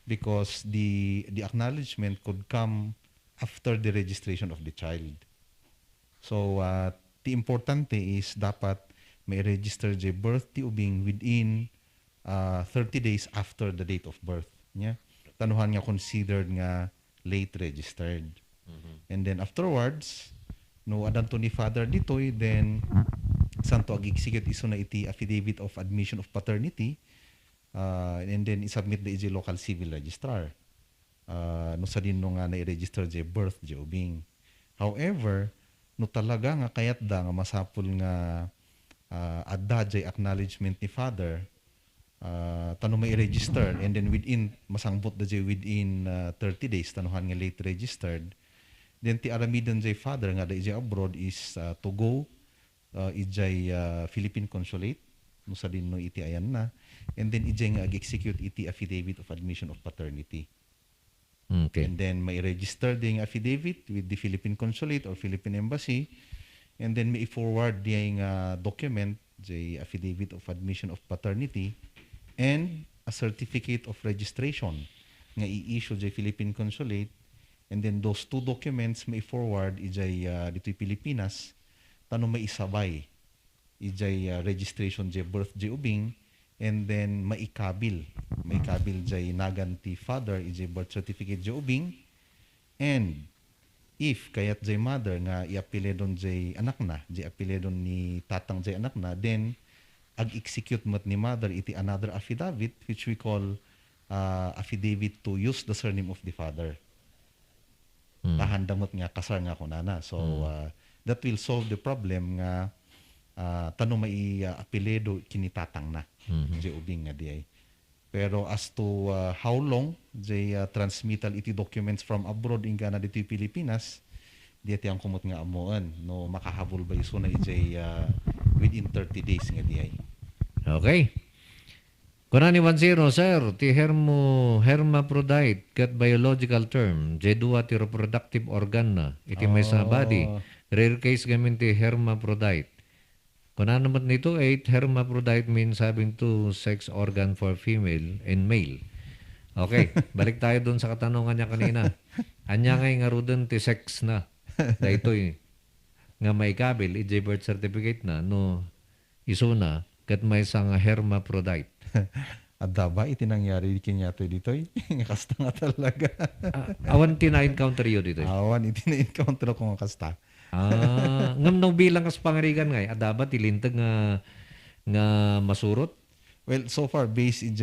because the acknowledgement could come after the registration of the child. So the importante is dapat may register jay birth ti ubing within 30 days after the date of birth nya. Tanuhan nga considered nga late registered. And then afterwards, no adan to ni father ditoy, then santo ag-execute iso na iti affidavit of admission of paternity and then isubmit the iti local civil registrar. No sa din no nga na-register jay birth jay ubing. However, no talaga nga kayat da nga masapul nga adda jay acknowledgement ni father tanong may register and then masangbot da jay within 30 days tanuhan nga late registered, then ti aramidan jay father nga da jay abroad is to go ijay Philippine Consulate no sa din no iti ayan na and then ijay nga ag-execute iti affidavit of admission of paternity. Okay. And then may register ding affidavit with the Philippine Consulate or Philippine Embassy and then may forward ding document jay affidavit of admission of paternity and a certificate of registration nga i-issue jay Philippine Consulate and then those two documents may forward ijay dito'y Pilipinas tanong may isabay ijay registration jay birth jay ubing and then maikabil jay nagan ti father ijay birth certificate jay ubing and if kayat jay mother nga i-apelidon jay anak na jay apelidon ni tatang jay anak na then ag-execute mat ni mother iti another affidavit which we call affidavit to use the surname of the father. Tahandamot nga kasar nga kunana. So that will solve the problem nga tanong may apelyido kinitatang na jay ubing nga diay. Pero as to how long jay transmittal iti documents from abroad inga na dito'y Pilipinas, diyati ang kumot nga amuan no makahabol ba iso na ijay within 30 days nga diay. Okay. Kunani 10, sir, ti hermaphrodite kat biological term, jay duwa ti reproductive organ na iti may sa body. Rare case gamin ti hermaphrodite. Kunani naman nito 8, hermaphrodite means having two sex organ for female and male. Okay, balik tayo dun sa katanungan niya kanina. Anya ngay nga rudon ti sex na. Dahito nga may kabil, ijay birth certificate na, no iso na, kat may isang hermaphrodite. Adaba, iti nangyari kinyato dito. Kasta nga talaga. Awan tina-encounter yun dito. Awan, iti na-encounter ko nga kasta. Ngam no bilang kas pangarigan nga, adaba tilintag nga masurot. Well, so far, based in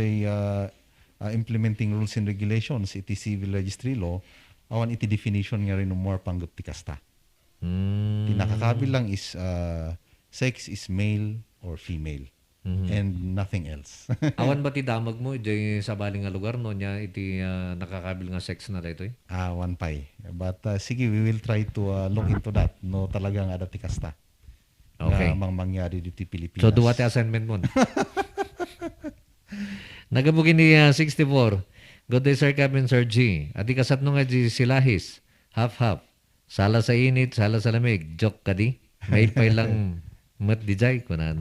implementing rules and regulations, iti civil registry law, awan iti definition nga rin no more panggup ti kasta. Tinakakabilang is sex is male or female. And nothing else. Awan ba ti damag mo sa baling nga lugar no nya iti nakakabil nga sex na dito eh? One pay. But sige, we will try to look into that. No talagang ada ti kasta. Okay. Mang mangyari dito Pilipinas. So duwa ti assignment mo. Nagabugin ni 64. Good day Sir Kevin, Sir G. Ati kasat no nga G silahis. Half-half. Sala sa init, sala sa lamig. Joke ka di. May pay lang mat di jay ko na.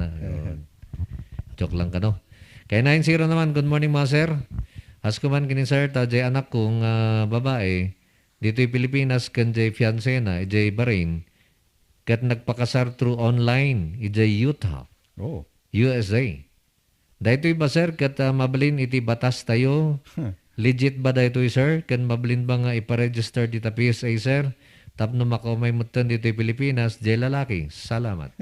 Joke lang ka no. Kaya 90 naman, good morning mga sir. Asko man kini sir, ta jay anak kong babae, dito'y Pilipinas kan jay fiancé na, jay Bahrain, kat nagpakasar through online, jay Utah, USA. Dito'y ba sir, kat mabalin iti batas tayo, legit ba dito'y sir, kan mabalin ba nga iparegister dita PSA sir, tapno makamay mutan dito'y Pilipinas, jay lalaki. Salamat.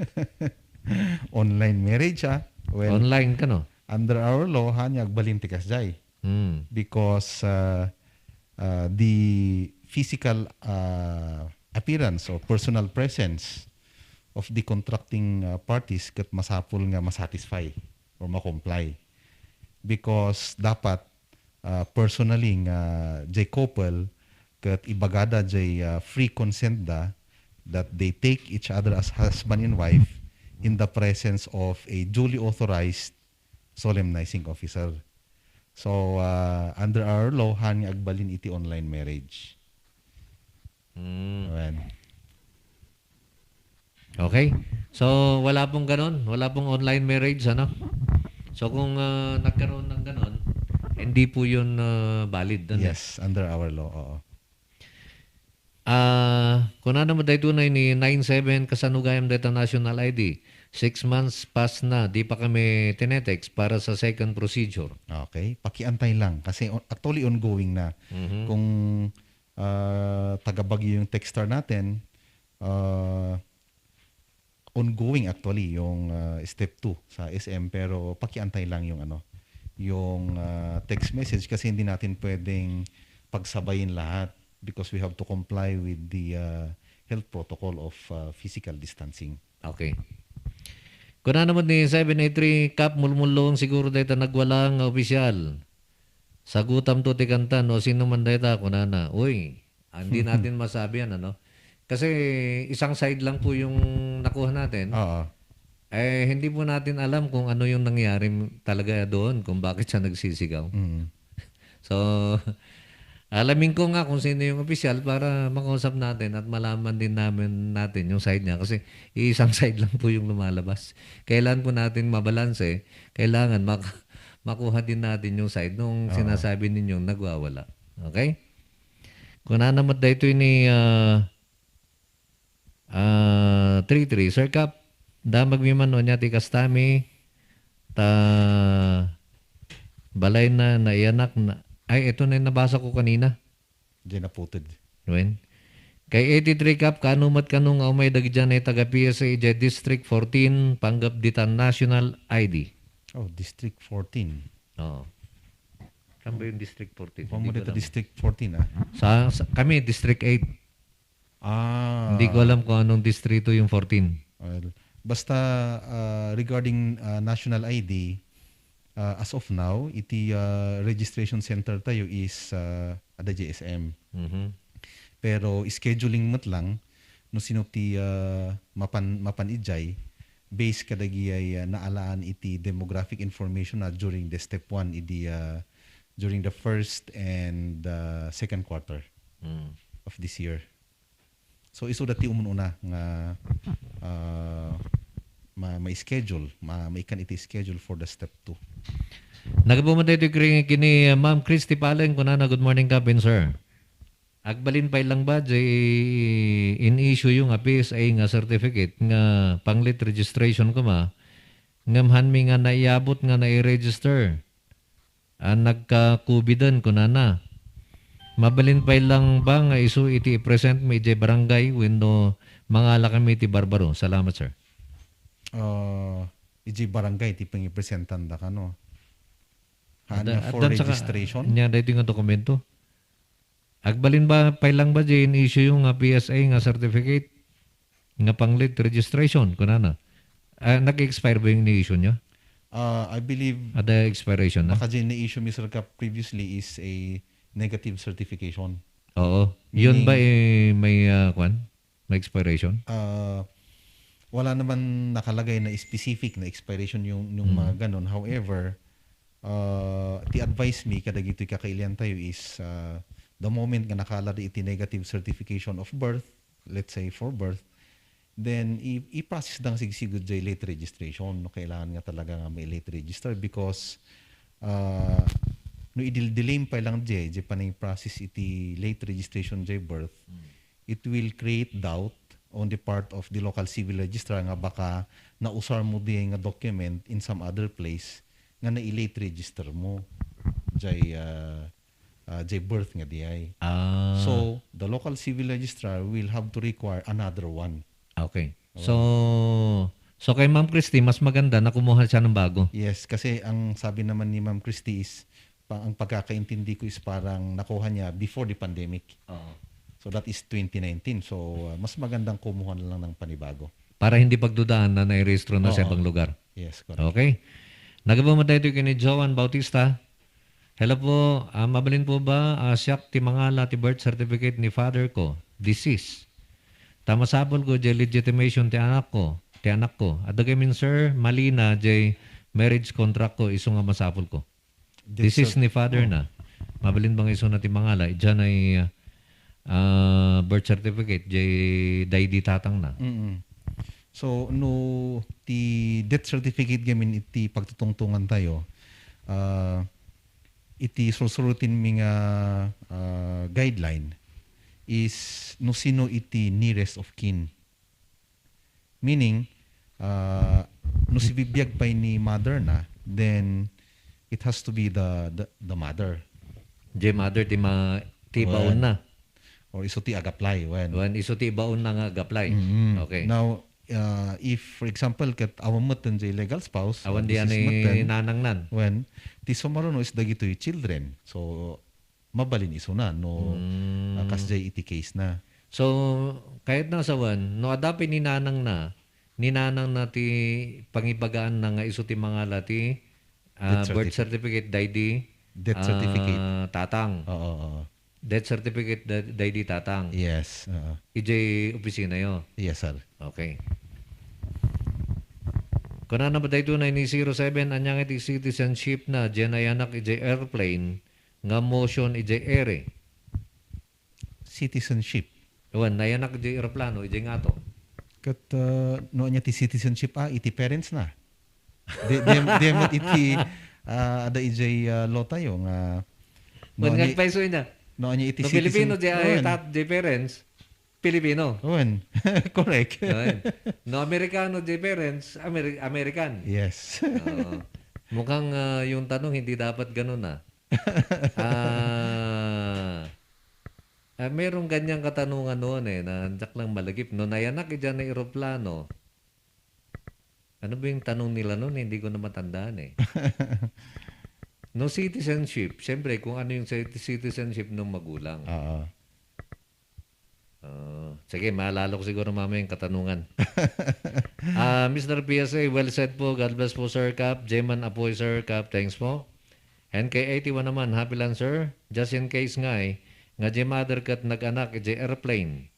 Online marriage Well, online ka no? Under our law, hanyag balintikas jay. Because the physical appearance or personal presence of the contracting parties kat masapul nga masatisfy or makomply. Because dapat personally nga jay couple kat ibagada jay free consent that they take each other as husband and wife in the presence of a duly authorized solemnizing officer. So, under our law, hani agbalin iti online marriage. Okay. So, wala pong ganon. Wala pong online marriage, ano? So, kung nagkaroon ng ganon, hindi po yun valid. Ano? Yes, under our law, oo. Kung ano mo dahil tunay ni 9-7 kasanugayam dito national ID, 6 months pass na, di pa kami tinetext para sa second procedure. Okay, pakiantay lang kasi actually ongoing na. Kung taga-Baguio yung texter natin, ongoing actually yung step 2 sa SM, pero pakiantay lang yung yung text message kasi hindi natin pwedeng pagsabayin lahat. Because we have to comply with the health protocol of physical distancing. Okay. Kung naman ni 783 Kap mulmulong siguro dito nagwalang opisyal. Sagutam to tikantan o sino man dito kung na. Uy, hindi natin masabi yan ano. Kasi isang side lang po yung nakuha natin. Hindi po natin alam kung ano yung nangyari talaga doon, kung bakit siya nagsisigaw. So, alamin ko nga kung sino yung opisyal para makausap natin at malaman din natin yung side niya kasi isang side lang po yung lumalabas. Kailan po natin mabalanse, kailangan makuha din natin yung side nung sinasabi ninyong nagwawala. Okay? Kung nanamat da ito ni 33, Sir Kap, da magmiman o niya ti kastami ta balay na naiyanak na. Ay, ito na yung nabasa ko kanina. Diyan naputod. When? Kay 83 Kap, kanumat kanong umay dagdyan ay taga-PSA District 14, panggap ditan National ID. Oh, District 14. Oo. Saan ba yung District 14? Kung mo dito District 14 kami, District 8. Hindi ko alam kung anong distrito yung 14. Well, basta regarding national ID, as of now, iti registration center tayo is ada GSM. Pero scheduling mat lang, no sino ti mapan ijay, base kadagi ay naalaan iti demographic information na during the step 1, during the first and second quarter of this year. So iso dati umununa nga may schedule, may kan iti schedule for the step 2. Nagabumatay ito kini Ma'am Christy Palen, kunana, good morning Kapin, sir. Agbalin pa lang ba, in-issue yung PSA nga certificate nga panglit registration ko ngamhan mi nga naiabot nga nai-register. nagka-kubidan ko na. Mabalin pa lang ba nga isu iti present mo iti barangay wenno mangala kami iti barbaro. Salamat sir. Iji barangay ti pangipresentan da kano. At For dan saka, registration. Nya dito nga dokumento. Agbalin ba pa lang ba dyan issue yung PSA nga certificate nga pang-lead registration kunana. Nag-expire ba yung ni-issue nyo? I believe Ada expiration na? baka dyan na-issue Mr. Cap previously is a negative certification. Oo. Yun ba may may expiration? Wala naman nakalagay na specific na expiration yung mga ganon. However, the advice me kada gito kakailian tayo is the moment nga nakalada iti negative certification of birth, let's say for birth, then i-process dang sigsigod jay late registration. No, kailangan nga talaga nga may late register because no idil-delay pa lang jay paning process iti late registration jay birth, it will create doubt on the part of the local civil registrar nga baka nausar mo di nga document in some other place nga na-late register mo jay birth nga di ay. So the local civil registrar will have to require another one. Okay. So kay Ma'am Christy, mas maganda na kumuha siya ng bago. Yes, kasi ang sabi naman ni Ma'am Christy is ang pagkakaintindi ko is parang nakuha niya before the pandemic. So that is 2019. So mas magandang kumuha na lang ng panibago. Para hindi pagdudaan na nairehistro na sa ibang lugar. Yes, correct. Okay. Nagabamatay ito kini Joan Bautista. Hello po. Mabalin po ba siyak ti mangala ti birth certificate ni father ko? Deceased. Tama sabol ko jay legitimation ti anak ko. At dagamin sir, malina jay marriage contract ko iso nga masapol ko. Deceased ni father na. Mabalin bang iso na ti mangala? Diyan ay birth certificate jay daydi tatang na. So no ti death certificate gamin iti pagtutungtungan tayo. Iti susurutin mga guideline is no sino iti nearest of kin. Meaning no si bibiyag pa ni mother na, then it has to be the mother. Jay mother ti baon na. Or iso ti agaplay when iso ti baon na nga agaplay. Okay. Now if for example ket awamatan jay legal spouse awan di ani nanangnan when ti sumaruno is dagitoy children, so mabalin iso na no kas jay iti case na. So kahit na sawan no adapi ni nanang na ti pangibagaan na nga iso ti mga lati birth certificate daydi death certificate tatang. Death certificate daydi tatang. Yes. EJ opisina yo. Yes sir. Okay. Kuna na ba dayto 907 anyang iti citizenship na dyan ay anak EJ airplane nga motion EJ ere. Citizenship. Wan na anak EJ aeroplano EJ nga to. Kat no nya ti citizenship iti parents na. Demot iti ada EJ law tayo nga Wan nga paiso ina. No nya iti no Filipino di parents Pilipino. Correct. No Amerikano di parents American. Yes. Mukhang yung tanong hindi dapat ganun na. Merong ganyang katanungan noon na andak lang malagip. No nayanak dyan na aeroplano. Ano ba yung tanong nila noon? Hindi ko na matandaan No citizenship, siyempre kung ano yung citizenship ng magulang. Sige, maalala ko siguro mamaya yung katanungan. Mr. PSA, well said po. God bless po, Sir Cap. Jeman Apoy, Sir Cap. Thanks po. NK81 naman, happy lang, sir. Just in case nga nga di mother kat nag-anak, di airplane.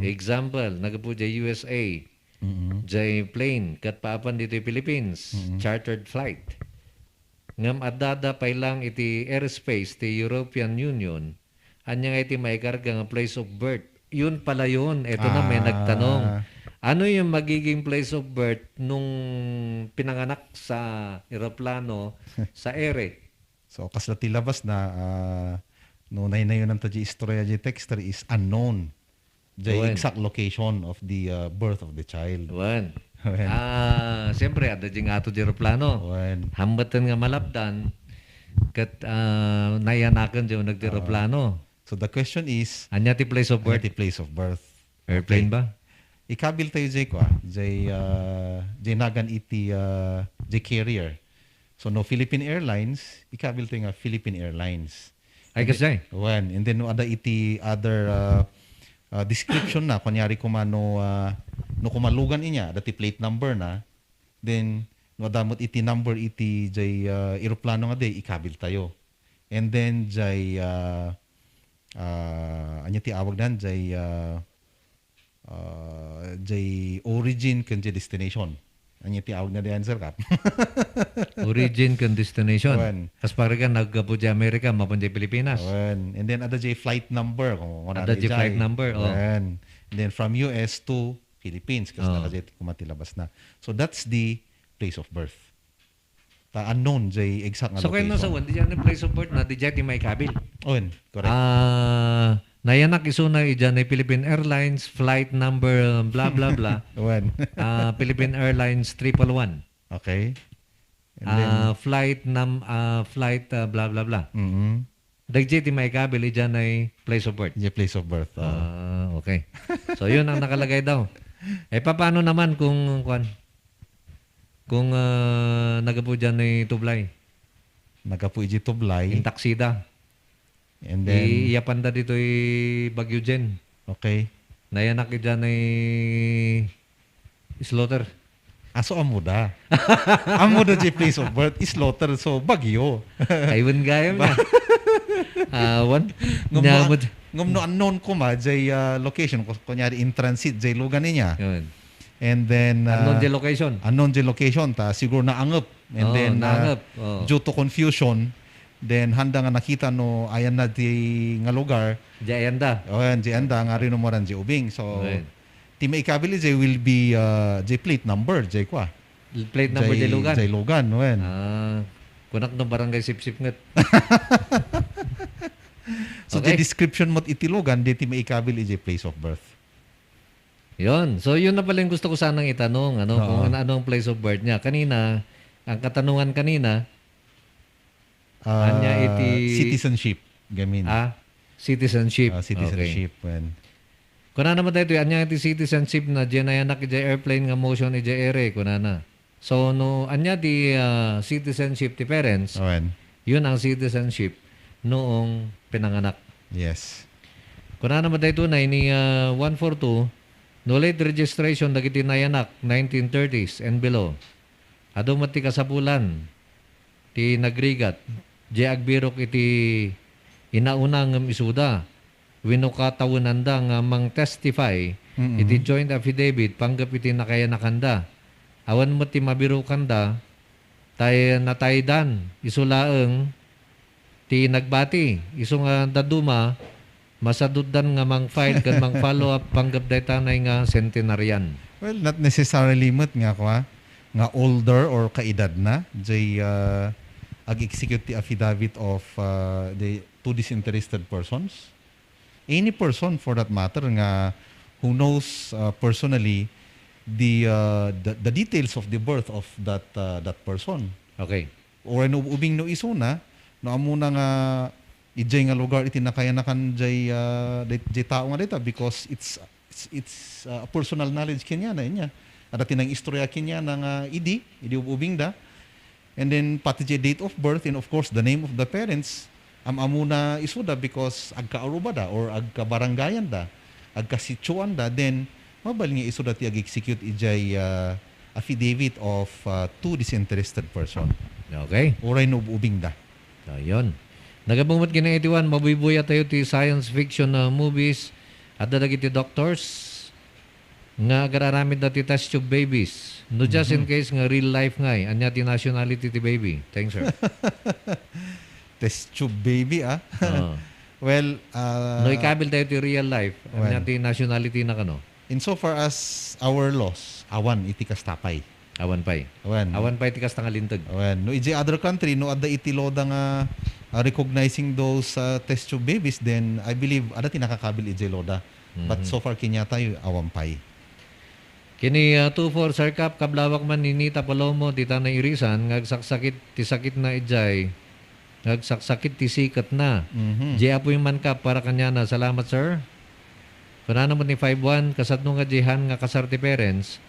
Example, nagapo di USA. Di plane, kat paapan dito Philippines. Chartered flight. Ngam adada pay lang iti airspace ti European Union. Anya nga iti may karga nga place of birth. Yun pala yun. Ito na may nagtanong. Ano yung magiging place of birth nung pinanganak sa aeroplano sa ere? So kasla ti labas na no na yun ang taji istorya di texter is unknown. The exact location of the birth of the child. Siyempre, ada ding ato di aeroplano. Hambatan nga malapdan, kat nayanakan dyan nagtiroplano. So the question is, Anya ti place of birth? the place of birth. Airplane ba? Ikabil tayo jay ko jay nagan iti jay carrier. So no Philippine Airlines, ikabil tayo nga Philippine Airlines. Ay kasi. When and then no ada iti other description na kunyari kumano no kumalugan inya dati plate number na, then no damot iti number iti jay eroplano nga day ikabil tayo. And then jay anya ti awag dan jay origin kan jay destination. Anya ti awag na di answer kap. Origin kan destination. Wen. Kas pare ka naggapo di Amerika, mapan di Pilipinas. Wen. And then ada jay flight number kung Ada jay flight number, oh. Wen. And then from US to Philippines kasi Oh. naka jay kumatilabas na. So that's the place of birth. Ta unknown jay exact nga So kayo location. na sa one, di dyan yung place of birth na di dyan ti may kabil. Wen, correct. Nayanak isuna dyan ay Philippine Airlines, flight number blah blah blah. Wen. Philippine Airlines 111. Okay. And then Flight blah blah blah. mhm. Dagji ti may kabil dyan ay place of birth. Jay place of birth. Okay. So yun ang nakalagay daw. Paano naman kung nagapo dyan ay tublay? Nagapu iji tublay. Yung taksida. And then Iyapanda dito ay Bagyo Jen. okay. Nayanak dyan ay slaughter. Aso amuda. Amuda jay place of birth is slaughter so Bagyo. Aywan gayam na. Awan. Ngumno unknown ko ma jay location kunyari in transit jay lugan niya. Yun. And then Unknown the location. unknown jay location ta siguro naangap. And then naangap. Oh. due to confusion then handa nga nakita no ayan na di nga lugar. Jayanda. O yan jay anda nga rin mo ran jay ubing. So Okay. ti may ikabili jay will be jay plate number jay kwa. Plate number Jay- di lugan. Jay lugan wen. Kunak no barangay sip-sip ngat. So Okay. the description mo itilugan di ti may ikabili jay place of birth. Yun. So yun na pala yung gusto ko sanang itanong. Oo. Kung ano ang place of birth niya. Kanina, ang katanungan kanina, Anya iti- Citizenship gamin. citizenship. Citizenship Okay. wen. Kuna naman tayo anya iti citizenship na dyan ay anak iti airplane nga motion iti ere. Kuna na. So no, anya ti citizenship ti parents, Wen. yun ang citizenship noong pinanganak. Yes. Kuna naman tayo tunay ni 142, no late registration dagiti nayanak 1930s and below. Ado mati kasapulan ti nagrigat di agbirok iti inaunang isuda wenno katawunanda nga mang testify iti joint affidavit panggap iti nakayanakanda. Awan mo ti mabirokanda tay nataydan isulaeng ti nagbati isu nga daduma masaduddan nga mang file kan mang follow up panggap daytanay nga centenarian. Well, not necessarily limit nga kwa nga older or kaedad na jay ag-execute the affidavit of the two disinterested persons. Any person for that matter nga who knows personally the details of the birth of that person. Okay. Or no ubing no isuna no amuna nga ijay nga lugar iti nakayanakan jay tao nga dita because it's personal knowledge kanya na inya. Ada tinang istorya kanya na nga idi ubing da. And then pati jay date of birth and of course the name of the parents amuna isuda because agka-aruba da or agka-barangayan da, agka-situan da, then mabal nga isuda ti ag-execute ijay affidavit of two disinterested person. Okay. Oray no ubing da. So, yun. Nagabungmat kina 81, mabubuya tayo ti science fiction movies at dagiti doctors nga agararamid na ti test tube babies. No just in case nga real life nga anya ti nationality ti baby. Thanks, sir. Test tube baby Oo. Well, No ikabil tayo ti real life. Anya ti nationality na kano. insofar as our laws, awan iti kastapay. Awan pay. Awan. Awan pay ti kas tangalintag. Awan. No iti other country, no adda iti loda nga recognizing those test tube babies, then I believe ada tinakakabil iti loda. But so far kinya tayo awan pay. Kini 24 Sarkap kablawak man ni Nita Palomo ti Tanay Irisan ngagsaksakit ti sakit na ijay Nagsaksakit ti sikat na. Mhm. Di apoy man ka para kanya na. Salamat, sir. Kuna naman ni 5-1, kasat nung nga jihan nga kasar ti parents,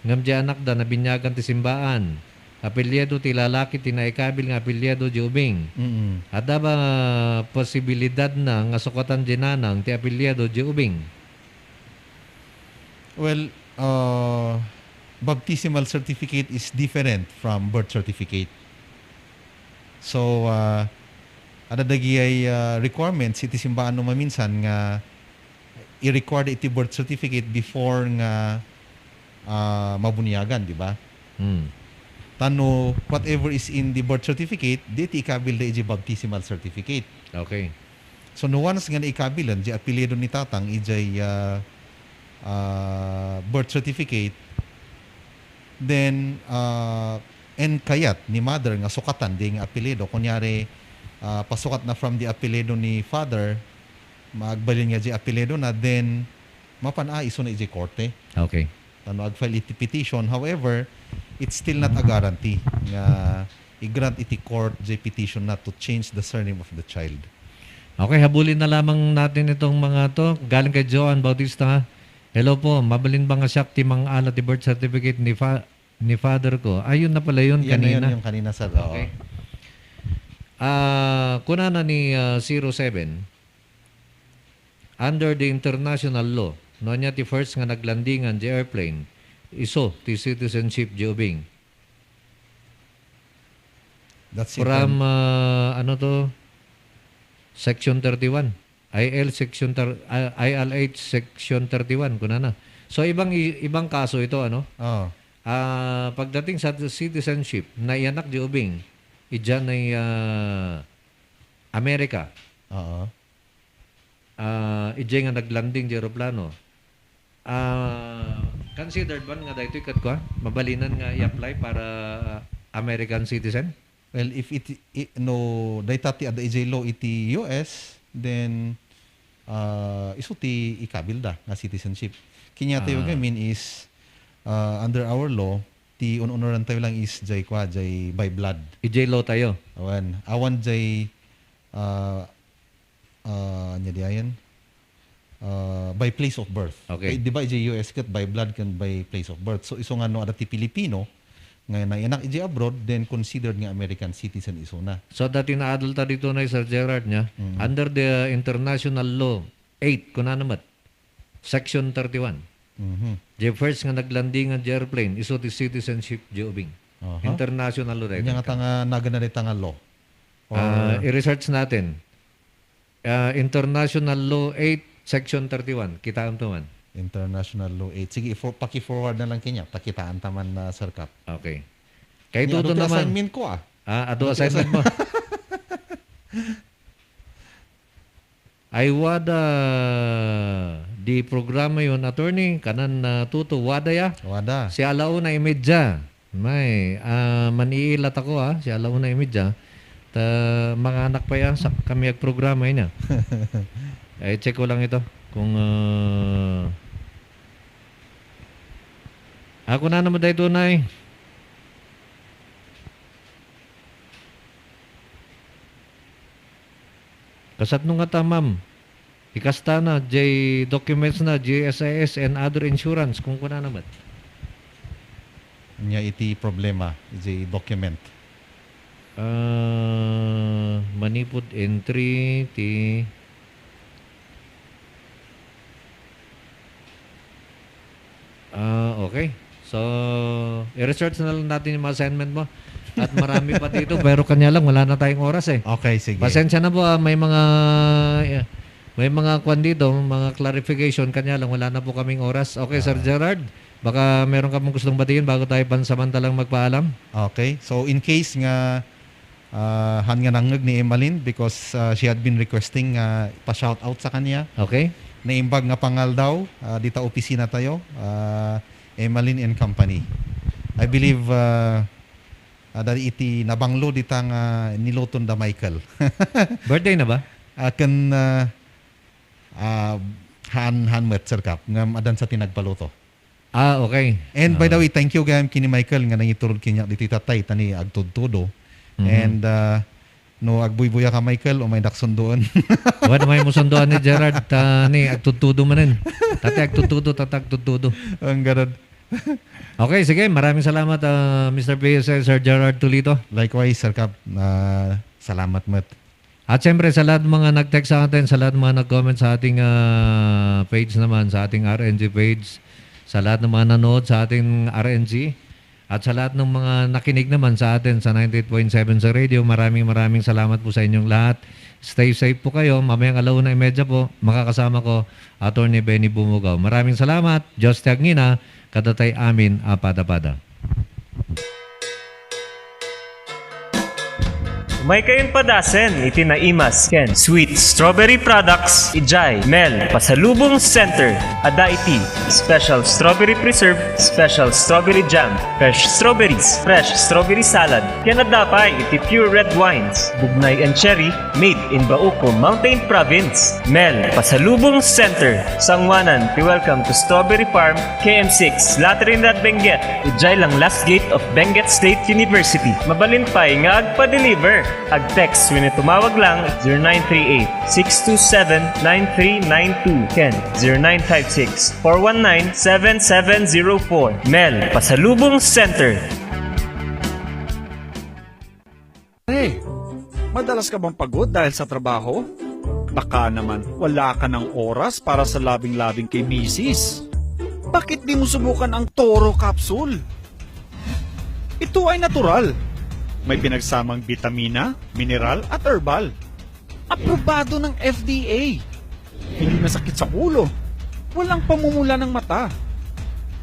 ngam di anak da na binyagan ti simbaan. Apelyado ti lalaki ti naikabil nga apelyado di ubing. Mhm. At ba posibilidad na nga sukatan di nanang ti apelyado di ubing? Well, baptismal certificate is different from birth certificate. So, ada dagiti requirements iti simbaan no maminsan nga i-record iti birth certificate before nga mabunyagan, di ba? Tano, whatever is in the birth certificate, di ti ikabil da iti baptismal certificate. Okay. So, no once nga naikabilan, di apelyido ni tatang ijay birth certificate, then and kayat ni mother nga sukatan di nga apelyido. Kunyari, pasukat na from the apelyido ni father, magbalin nga di apelyido na, then iso na iti korte. Okay. Tano, agfile iti petition. However, it's still not a guarantee nga i-grant iti court di petition not to change the surname of the child. Okay, habulin na lamang natin itong mga to. Galing kay Joan Bautista. Hello po, mabalin ba nga siya ti mga alat ti birth certificate ni father ko? Ayun na pala yun Yan kanina. na yun yung kanina sa Okay. Kuna na ni 07, under the international law, no niya ti first nga naglandingan di airplane, iso ti citizenship di ubing. That's From Section 31. ILH Section 31 kuna na. So ibang kaso ito pagdating sa citizenship na ianak di ubing, idyan ay Amerika. Oo. Idyan nga naglanding di aeroplano. Considered ba nga dahito ikat ko? Mabalinan nga i-apply para American citizen? Well, if no daytati ada ijay law iti US, then iso ti ikabil da nga citizenship. Kinya tayo gamin is under our law, ti unuran tayo lang is jay by blood. Ijay law tayo. Awan jay nya diayan by place of birth. Okay. Di ba ijay US kat by blood kan by place of birth. So iso nga no ada ti Pilipino nga naianak ijay abroad, then considered nga American citizen iso na. So dati na adult dito na Sir Gerard niya, under the international law 8 kuna namat Section 31. The first nga naglandingan di airplane iso ti citizenship di ubing. International law dahito. Nga tanga nagana di tanga law. I-research natin. International law 8 Section 31. Kitaan to man. International law 8. Sige, paki-forward na lang kanya. Pakitaan taman na Sir Cap. Okay. Kaya ito naman. assignment ko Ado assignment mo. Ay wada di programa yon attorney kanan na tuto wada ya. Wada. Si alauna imedya. May maniilat ako si alauna imedya. Ta mga anak pa yan sa kami ag programa niya. Ay check ko lang ito kung ako na naman dahil tunay. Kasat nung nga ma'am. Ikasta na, documents na, GSIS and other insurance. Kung kuna naman. Nya iti problema, iti document. Manipod entry, okay. So, i-research na lang natin yung mga assignment mo. At marami pa dito, pero kanya lang, wala na tayong oras Okay, sige. Pasensya na po, may mga kwan dito, mga clarification, kanya lang, wala na po kaming oras. Okay, Sir Gerard, baka meron ka mong gustong batiin bago tayo pansamantalang magpaalam? Okay, so in case nga han nga nangag ni Emalyn because she had been requesting pa-shout out sa kanya. Okay. Naimbag nga pangal daw, dita opisina tayo, Emalyn and Company. I believe dari iti nabanglo dita nga niluton da Michael. Birthday na ba? Akan han met Sir Cap nga adan sa tinagpaluto. Okay. And by the way, thank you gayam kini Michael nga nangiturod kinya diti tatay tani agtudtudo. And No, agbuy-buya ka, Michael, o may naksunduan. Wala may musunduan ni Gerard, ni agtutudo manin. Tati agtutudo, agtutudo. Ang ganun. Okay, sige. Maraming salamat, Mr. PSL, Sir Gerard Tulito. Likewise, Sir Cap, salamat mo. At syempre, sa lahat ng mga nag-text sa atin, sa lahat ng mga nag-comment sa ating page naman, sa ating RNG page, sa lahat ng mga nanood sa ating RNG, at sa lahat ng mga nakinig naman sa atin sa 98.7 sa radio, maraming salamat po sa inyong lahat. Stay safe po kayo. Mamayang 1:30 po, makakasama ko, Attorney Benny Bumugaw. Maraming salamat. Diyos Tiagngina, kadatay amin, apada-pada. May kayong padasen, itinaimas, Ken. Sweet Strawberry Products, Ijay, Mel, Pasalubong Center, Adaiti, Special Strawberry Preserve, Special Strawberry Jam, Fresh Strawberries, Fresh Strawberry Salad, Kenadapay, iti Pure Red Wines, Bugnay and Cherry, made in Bauco, Mountain Province, Mel, Pasalubong Center, Sangwanan, welcome to Strawberry Farm, KM6, Latrinidad, Benguet, Ijay lang last gate of Benguet State University. Mabalin pa'y nga agpa-deliver. Ag-text when tumawag lang 0938-627-9392. Ken 0956-419-7704. Mel, Pasalubong Center. Hey, madalas ka bang pagod dahil sa trabaho? Baka naman wala ka ng oras para sa labing-labing kay Mrs. Bakit di mo subukan ang Toro Capsule? Ito ay natural. May pinagsamang bitamina, mineral at herbal. Aprobado ng FDA. Hindi masakit sa ulo. Walang pamumula ng mata.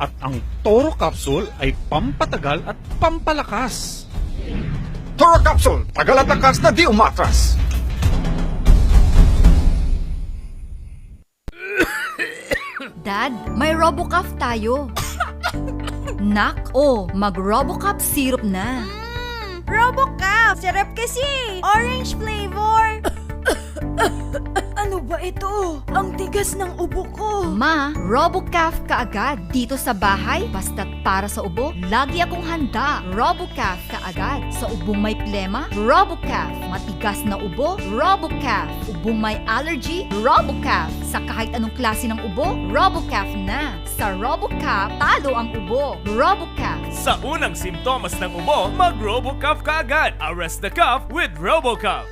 At ang Toro Capsule ay pampatagal at pampalakas. Toro Capsule, tagal at lakas na di umatras. Dad, may RoboCaf tayo. Nak, mag-RoboCaf syrup na. RoboCaf! Sarap kasi! Orange flavor! Ano ba ito? Ang tigas ng ubo ko. Ma, RoboCaf kaagad. Dito sa bahay, basta't para sa ubo, lagi akong handa. RoboCaf kaagad. Sa ubong may plema, RoboCaf. Matigas na ubo, RoboCaf. Ubong may allergy, RoboCaf. Sa kahit anong klase ng ubo, RoboCaf na. Sa RoboCaf, talo ang ubo. RoboCaf. Sa unang simptomas ng ubo, mag-RoboCaf ka agad. Arrest the cough with RoboCaf.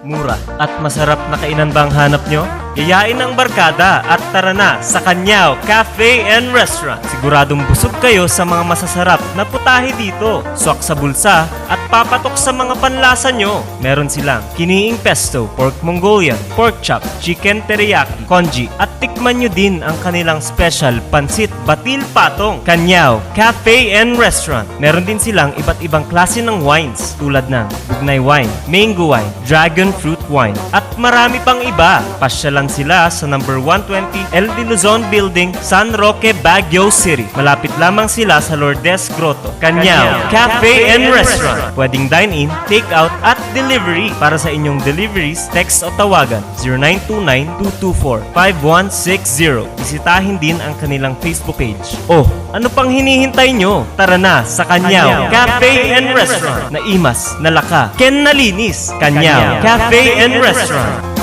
Mura at masarap na kainan ba ang hanap nyo? Yayain ang barkada at tara na sa Kanyao Cafe and Restaurant. Siguradong busog kayo sa mga masasarap na putahe dito. Swak sa bulsa at papatok sa mga panlasa nyo. Meron silang kiniing pesto, pork Mongolian, pork chop, chicken teriyaki, congee at tikman nyo din ang kanilang special pansit batil patong. Kanyao Cafe and Restaurant. Meron din silang iba't ibang klase ng wines tulad ng bugnay wine, mango wine, dragon fruit wine at marami pang iba. Pasyalan sila sa number 120 El de Luzon Building, San Roque, Baguio City. Malapit lamang sila sa Lourdes Grotto. Kanyao Cafe and Restaurant. Pwedeng dine-in, take-out at delivery. Para sa inyong deliveries, text o tawagan 0929-224-5160. Bisitahin din ang kanilang Facebook page. Ano pang hinihintay nyo? Tara na sa Kanyao Cafe and Restaurant. Naimas, nalaka, ken nalinis. Kanyao Cafe and Restaurant.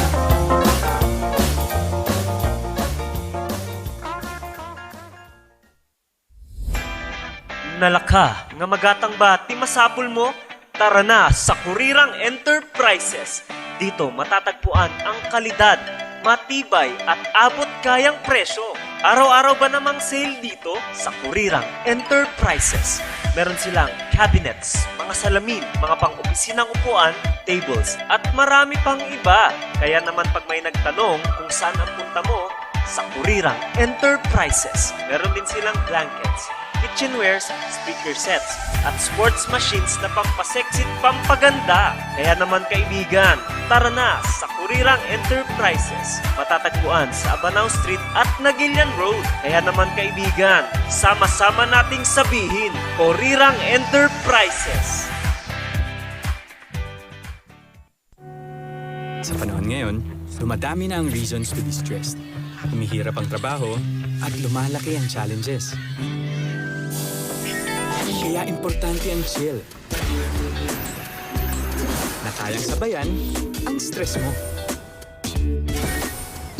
Nalaka, nga magatang ba ti masapul mo? Tara na sa Kurirang Enterprises. Dito matatagpuan ang kalidad, matibay at abot kayang presyo. Araw-araw ba namang sale dito sa Kurirang Enterprises? Meron silang cabinets, mga salamin, mga pang-opisinang upuan, tables, at marami pang iba. Kaya naman pag may nagtanong kung saan ang punta mo, sa Kurirang Enterprises. Meron din silang blankets, kitchenwares, speaker sets, at sports machines na pampasexy at pampaganda. Kaya naman kaibigan, tara na sa Kurirang Enterprises. Matatagpuan sa Abanao Street at Nagilian Road. Kaya naman kaibigan, sama-sama nating sabihin, Kurirang Enterprises. Sa panahon ngayon, dumadami na ang reasons to be stressed. Humihirap ang trabaho at lumalaki ang challenges. Kaya importante ang chill. Na kayang sabayan ang stress mo.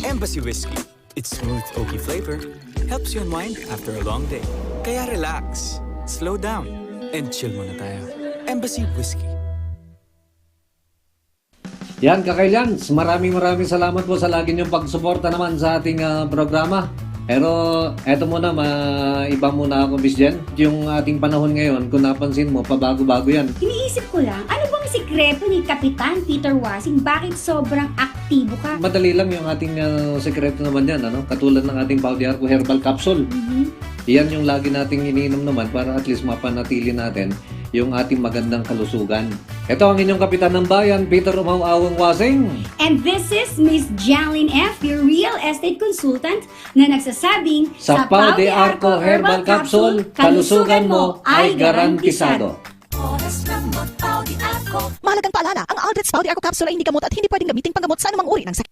Embassy Whiskey. Its smooth, oaky flavor helps you unwind after a long day. Kaya relax, slow down, and chill muna tayo. Embassy Whiskey. Yan, Kakailans, maraming salamat po sa lagi niyong pagsuporta naman sa ating programa. Pero eto muna, iba muna ako, Miss Jen. Yung ating panahon ngayon, kung napansin mo, pabago-bago yan. Iniisip ko lang, ano bang sikreto ni Kapitan Peter Wasing? Bakit sobrang aktibo ka? Madali lang yung ating sekreto naman yan, ano? Katulad ng ating Paudiarco Herbal Capsule. Yan yung lagi nating iniinom naman para at least mapanatili natin yung ating magandang kalusugan. Ito ang inyong kapitan ng bayan, Peter Umawawang Wasing. And this is Miss Janlyn F., your real estate consultant, na nagsasabing, Sa Pau de Arco Herbal Capsule, kalusugan mo ay garantisado. Mahalagang paalala, ang Aldrich Pau de Arco Capsule ay hindi gamot at hindi pwedeng gamitin panggamot sa anumang uri ng sakit.